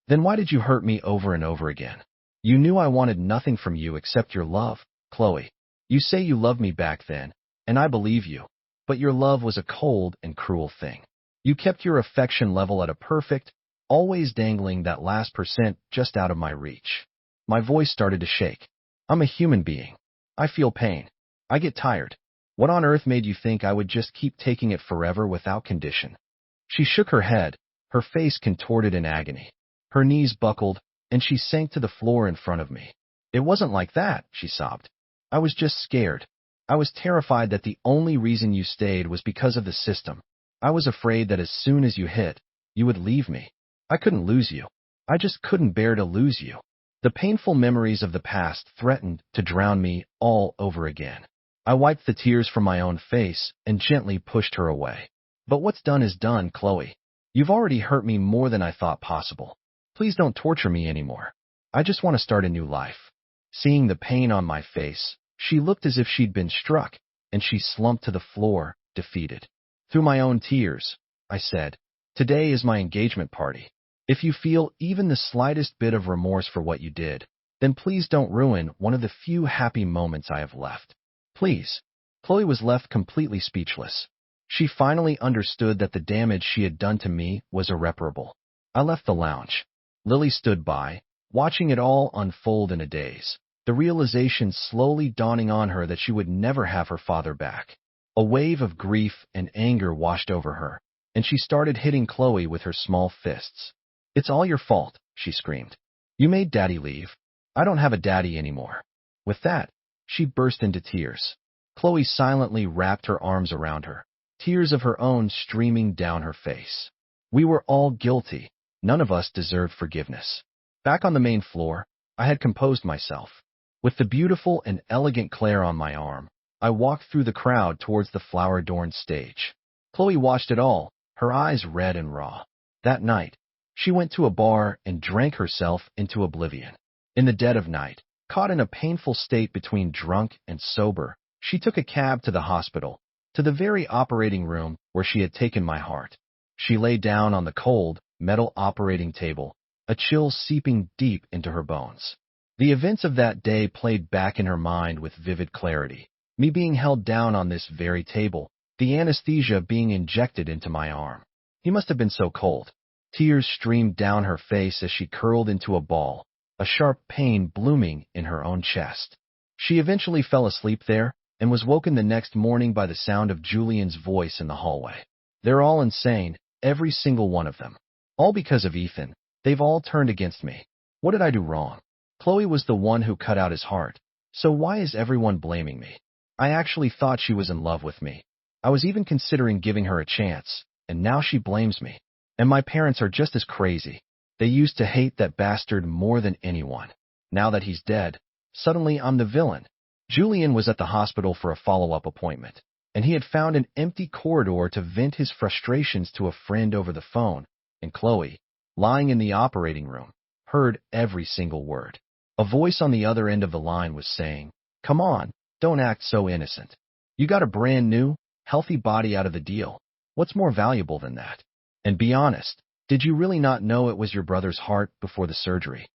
Then why did you hurt me over and over again? You knew I wanted nothing from you except your love, Chloe. You say you loved me back then, and I believe you. But your love was a cold and cruel thing. You kept your affection level at a perfect, always dangling that last percent just out of my reach. My voice started to shake. I'm a human being. I feel pain. I get tired. What on earth made you think I would just keep taking it forever without condition? She shook her head, her face contorted in agony. Her knees buckled, and she sank to the floor in front of me. It wasn't like that, she sobbed. I was just scared. I was terrified that the only reason you stayed was because of the system. I was afraid that as soon as you hit, you would leave me. I couldn't lose you. I just couldn't bear to lose you. The painful memories of the past threatened to drown me all over again. I wiped the tears from my own face and gently pushed her away. But what's done is done, Chloe. You've already hurt me more than I thought possible. Please don't torture me anymore. I just want to start a new life. Seeing the pain on my face, she looked as if she'd been struck, and she slumped to the floor, defeated. Through my own tears, I said, today is my engagement party. If you feel even the slightest bit of remorse for what you did, then please don't ruin one of the few happy moments I have left. Please. Chloe was left completely speechless. She finally understood that the damage she had done to me was irreparable. I left the lounge. Lily stood by, watching it all unfold in a daze, the realization slowly dawning on her that she would never have her father back. A wave of grief and anger washed over her, and she started hitting Chloe with her small fists. It's all your fault, she screamed. You made Daddy leave. I don't have a daddy anymore. With that, she burst into tears. Chloe silently wrapped her arms around her, tears of her own streaming down her face. We were all guilty. None of us deserved forgiveness. Back on the main floor, I had composed myself. With the beautiful and elegant Claire on my arm, I walked through the crowd towards the flower-adorned stage. Chloe watched it all, her eyes red and raw. That night, she went to a bar and drank herself into oblivion. In the dead of night, caught in a painful state between drunk and sober, she took a cab to the hospital, to the very operating room where she had taken my heart. She lay down on the cold, metal operating table, a chill seeping deep into her bones. The events of that day played back in her mind with vivid clarity. Me being held down on this very table, the anesthesia being injected into my arm. He must have been so cold. Tears streamed down her face as she curled into a ball, a sharp pain blooming in her own chest. She eventually fell asleep there and was woken the next morning by the sound of Julian's voice in the hallway. They're all insane, every single one of them. All because of Ethan. They've all turned against me. What did I do wrong? Chloe was the one who cut out his heart. So why is everyone blaming me? I actually thought she was in love with me. I was even considering giving her a chance, and now she blames me. And my parents are just as crazy. They used to hate that bastard more than anyone. Now that he's dead, suddenly I'm the villain. Julian was at the hospital for a follow-up appointment. and he had found an empty corridor to vent his frustrations to a friend over the phone, and Chloe, lying in the operating room, heard every single word. A voice on the other end of the line was saying, "Come on, don't act so innocent. You got a brand new, healthy body out of the deal. What's more valuable than that? And be honest, did you really not know it was your brother's heart before the surgery?"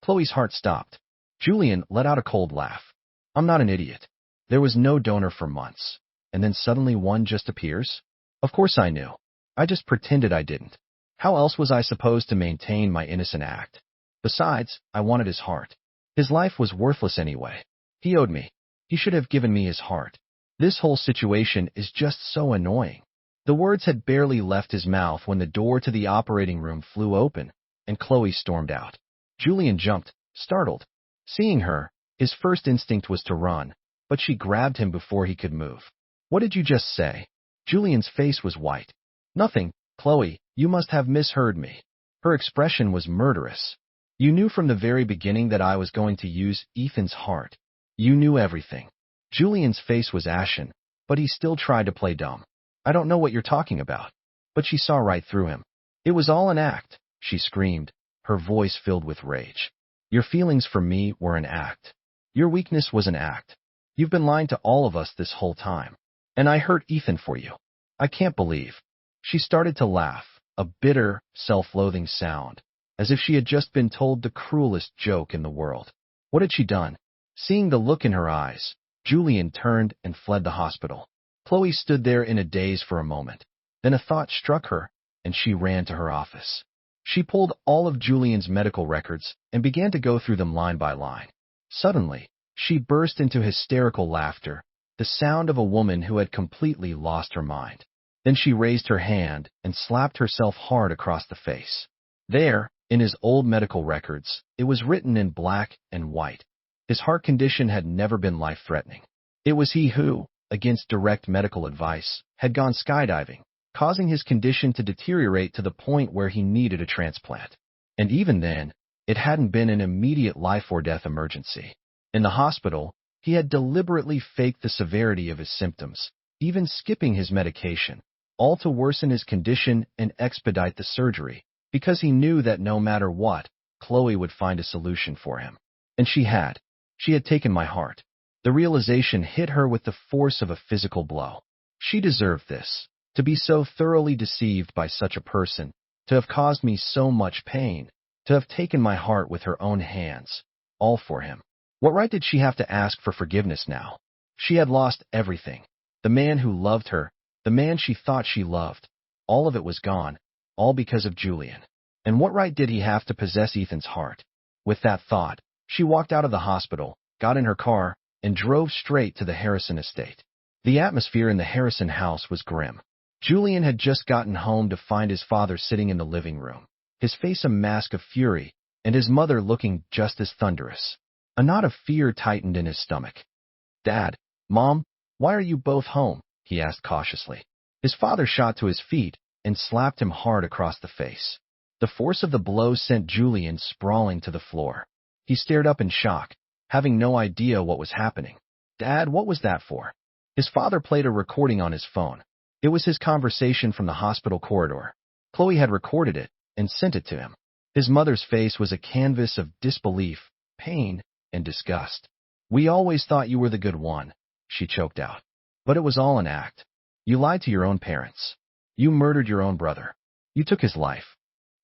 Chloe's heart stopped. Julian let out a cold laugh. "I'm not an idiot. There was no donor for months, and then suddenly one just appears? Of course I knew. I just pretended I didn't. How else was I supposed to maintain my innocent act? Besides, I wanted his heart. His life was worthless anyway. He owed me. He should have given me his heart. This whole situation is just so annoying." The words had barely left his mouth when the door to the operating room flew open, and Chloe stormed out. Julian jumped, startled. Seeing her, his first instinct was to run, but she grabbed him before he could move. "What did you just say?" Julian's face was white. "Nothing, Chloe, you must have misheard me." Her expression was murderous. "You knew from the very beginning that I was going to use Ethan's heart. You knew everything." Julian's face was ashen, but he still tried to play dumb. "I don't know what you're talking about." But she saw right through him. "It was all an act," she screamed, her voice filled with rage. "Your feelings for me were an act. Your weakness was an act. You've been lying to all of us this whole time. And I hurt Ethan for you. I can't believe." She started to laugh, a bitter, self-loathing sound, as if she had just been told the cruelest joke in the world. What had she done? Seeing the look in her eyes, Julian turned and fled the hospital. Chloe stood there in a daze for a moment. Then a thought struck her, and she ran to her office. She pulled all of Julian's medical records and began to go through them line by line. Suddenly, she burst into hysterical laughter, the sound of a woman who had completely lost her mind. Then she raised her hand and slapped herself hard across the face. There, in his old medical records, it was written in black and white. His heart condition had never been life-threatening. It was he who, against direct medical advice, had gone skydiving, causing his condition to deteriorate to the point where he needed a transplant. And even then, it hadn't been an immediate life-or-death emergency. In the hospital, he had deliberately faked the severity of his symptoms, even skipping his medication, all to worsen his condition and expedite the surgery, because he knew that no matter what, Chloe would find a solution for him. And she had. She had taken my heart. The realization hit her with the force of a physical blow. She deserved this, to be so thoroughly deceived by such a person, to have caused me so much pain, to have taken my heart with her own hands, all for him. What right did she have to ask for forgiveness now? She had lost everything. The man who loved her, the man she thought she loved, all of it was gone, all because of Julian. And what right did he have to possess Ethan's heart? With that thought, she walked out of the hospital, got in her car, and drove straight to the Harrison estate. The atmosphere in the Harrison house was grim. Julian had just gotten home to find his father sitting in the living room, his face a mask of fury, and his mother looking just as thunderous. A knot of fear tightened in his stomach. "Dad, Mom, why are you both home?" he asked cautiously. His father shot to his feet and slapped him hard across the face. The force of the blow sent Julian sprawling to the floor. He stared up in shock, having no idea what was happening. "Dad, what was that for?" His father played a recording on his phone. It was his conversation from the hospital corridor. Chloe had recorded it and sent it to him. His mother's face was a canvas of disbelief, pain, and disgust. "We always thought you were the good one," she choked out. "But it was all an act. You lied to your own parents. You murdered your own brother. You took his life."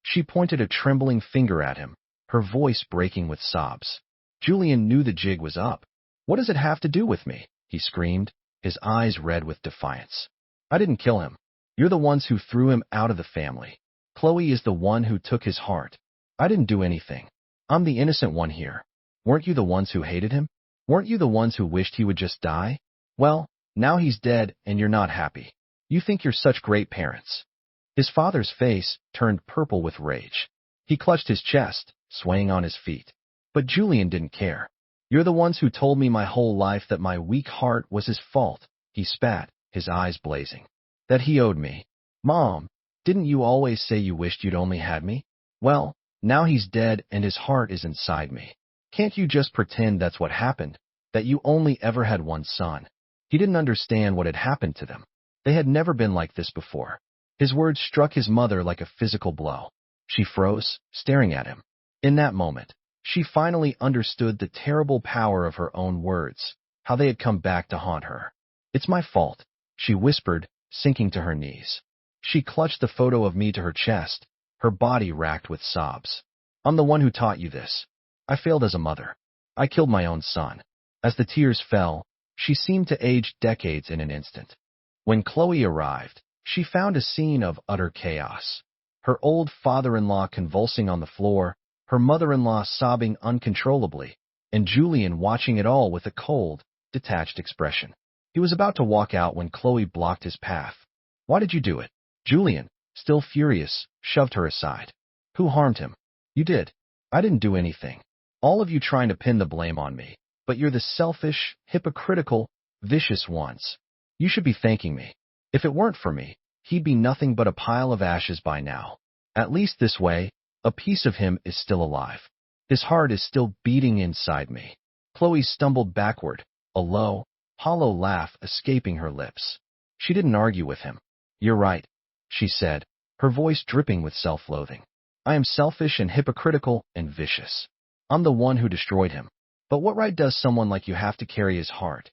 She pointed a trembling finger at him, her voice breaking with sobs. Julian knew the jig was up. "What does it have to do with me?" he screamed, his eyes red with defiance. "I didn't kill him. You're the ones who threw him out of the family. Chloe is the one who took his heart. I didn't do anything. I'm the innocent one here. Weren't you the ones who hated him? Weren't you the ones who wished he would just die? Well, now he's dead and you're not happy. You think you're such great parents." His father's face turned purple with rage. He clutched his chest, swaying on his feet. But Julian didn't care. "You're the ones who told me my whole life that my weak heart was his fault," he spat, his eyes blazing. "That he owed me. Mom, didn't you always say you wished you'd only had me? Well, now he's dead and his heart is inside me. Can't you just pretend that's what happened, that you only ever had one son?" He didn't understand what had happened to them. They had never been like this before. His words struck his mother like a physical blow. She froze, staring at him. In that moment, she finally understood the terrible power of her own words, how they had come back to haunt her. "It's my fault," she whispered, sinking to her knees. She clutched the photo of me to her chest, her body racked with sobs. "I'm the one who taught you this. I failed as a mother. I killed my own son." As the tears fell, she seemed to age decades in an instant. When Chloe arrived, she found a scene of utter chaos. Her old father-in-law convulsing on the floor, her mother-in-law sobbing uncontrollably, and Julian watching it all with a cold, detached expression. He was about to walk out when Chloe blocked his path. "Why did you do it?" Julian, still furious, shoved her aside. "Who harmed him?" "You did. I didn't do anything. All of you trying to pin the blame on me, but you're the selfish, hypocritical, vicious ones. You should be thanking me. If it weren't for me, he'd be nothing but a pile of ashes by now. At least this way, a piece of him is still alive. His heart is still beating inside me." Chloe stumbled backward, a low, hollow laugh escaping her lips. She didn't argue with him. "You're right," she said, her voice dripping with self-loathing. "I am selfish and hypocritical and vicious. I'm the one who destroyed him. But what right does someone like you have to carry his heart?"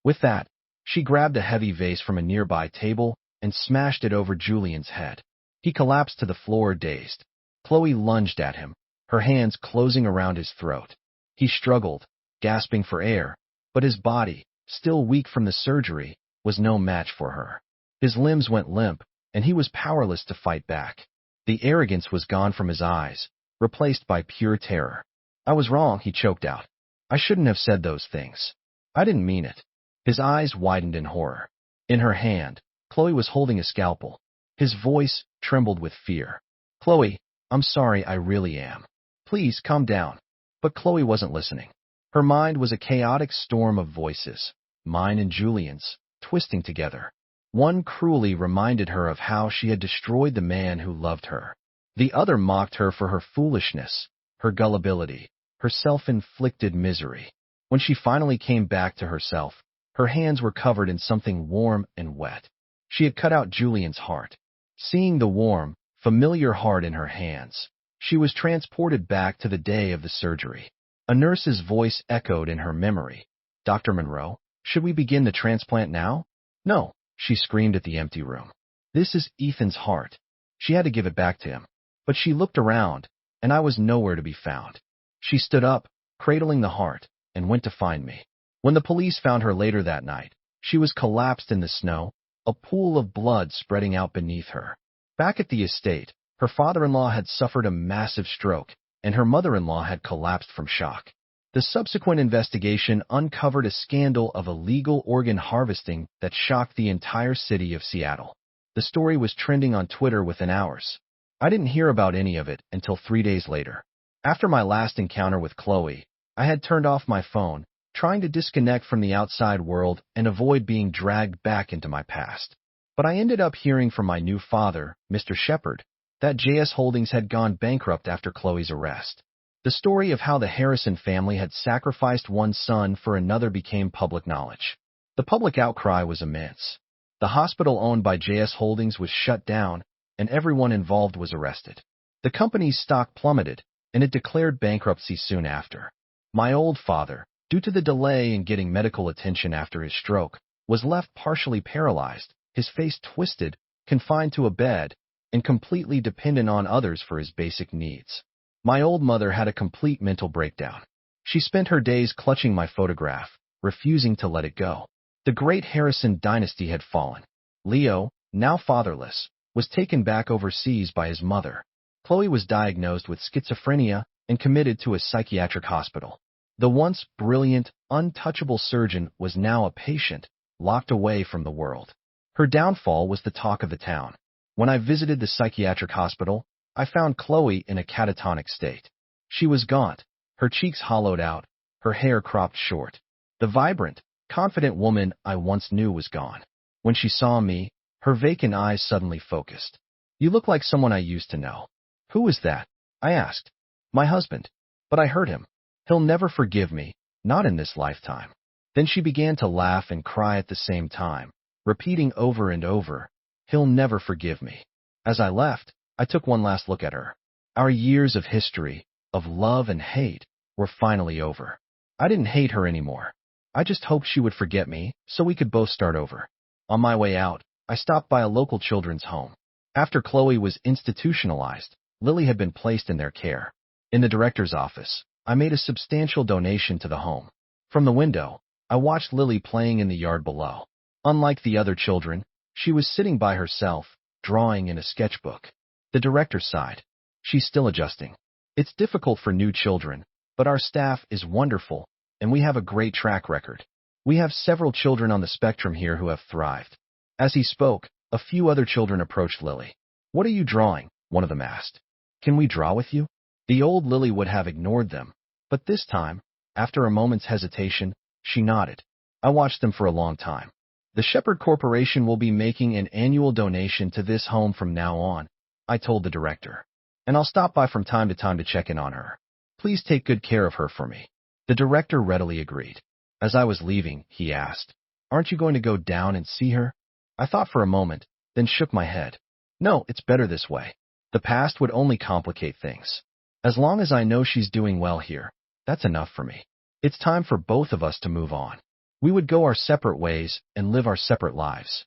With that, she grabbed a heavy vase from a nearby table and smashed it over Julian's head. He collapsed to the floor dazed. Chloe lunged at him, her hands closing around his throat. He struggled, gasping for air, but his body, still weak from the surgery, was no match for her. His limbs went limp, and he was powerless to fight back. The arrogance was gone from his eyes, replaced by pure terror. "I was wrong," he choked out. "I shouldn't have said those things. I didn't mean it." His eyes widened in horror. In her hand, Chloe was holding a scalpel. His voice trembled with fear. "Chloe, I'm sorry, I really am. Please, calm down." But Chloe wasn't listening. Her mind was a chaotic storm of voices, mine and Julian's, twisting together. One cruelly reminded her of how she had destroyed the man who loved her. The other mocked her for her foolishness, her gullibility, her self-inflicted misery. When she finally came back to herself, her hands were covered in something warm and wet. She had cut out Julian's heart. Seeing the warm, familiar heart in her hands, she was transported back to the day of the surgery. A nurse's voice echoed in her memory. "Dr. Monroe, should we begin the transplant now?" "No," she screamed at the empty room. "This is Ethan's heart." She had to give it back to him. But she looked around, and I was nowhere to be found. She stood up, cradling the heart, and went to find me. When the police found her later that night, she was collapsed in the snow, a pool of blood spreading out beneath her. Back at the estate, her father-in-law had suffered a massive stroke, and her mother-in-law had collapsed from shock. The subsequent investigation uncovered a scandal of illegal organ harvesting that shocked the entire city of Seattle. The story was trending on Twitter within hours. I didn't hear about any of it until 3 days later. After my last encounter with Chloe, I had turned off my phone, trying to disconnect from the outside world and avoid being dragged back into my past. But I ended up hearing from my new father, Mr. Shepard, that JS Holdings had gone bankrupt after Chloe's arrest. The story of how the Harrison family had sacrificed one son for another became public knowledge. The public outcry was immense. The hospital owned by JS Holdings was shut down, and everyone involved was arrested. The company's stock plummeted, and it declared bankruptcy soon after. My old father, due to the delay in getting medical attention after his stroke, was left partially paralyzed, his face twisted, confined to a bed, and completely dependent on others for his basic needs. My old mother had a complete mental breakdown. She spent her days clutching my photograph, refusing to let it go. The great Harrison dynasty had fallen. Leo, now fatherless, was taken back overseas by his mother. Chloe was diagnosed with schizophrenia and committed to a psychiatric hospital. The once brilliant, untouchable surgeon was now a patient, locked away from the world. Her downfall was the talk of the town. When I visited the psychiatric hospital, I found Chloe in a catatonic state. She was gaunt, her cheeks hollowed out, her hair cropped short. The vibrant, confident woman I once knew was gone. When she saw me, her vacant eyes suddenly focused. "You look like someone I used to know." "Who is that?" I asked. "My husband. But I hurt him. He'll never forgive me, not in this lifetime." Then she began to laugh and cry at the same time, repeating over and over, "He'll never forgive me." As I left, I took one last look at her. Our years of history, of love and hate, were finally over. I didn't hate her anymore. I just hoped she would forget me so we could both start over. On my way out, I stopped by a local children's home. After Chloe was institutionalized, Lily had been placed in their care. In the director's office, I made a substantial donation to the home. From the window, I watched Lily playing in the yard below. Unlike the other children, she was sitting by herself, drawing in a sketchbook. The director sighed. "She's still adjusting. It's difficult for new children, but our staff is wonderful, and we have a great track record. We have several children on the spectrum here who have thrived." As he spoke, a few other children approached Lily. "What are you drawing?" one of them asked. "Can we draw with you?" The old Lily would have ignored them, but this time, after a moment's hesitation, she nodded. I watched them for a long time. "The Shepherd Corporation will be making an annual donation to this home from now on," I told the director. "And I'll stop by from time to check in on her. Please take good care of her for me." The director readily agreed. As I was leaving, he asked, "Aren't you going to go down and see her?" I thought for a moment, then shook my head. "No, it's better this way. The past would only complicate things. As long as I know she's doing well here, that's enough for me. It's time for both of us to move on. We would go our separate ways and live our separate lives."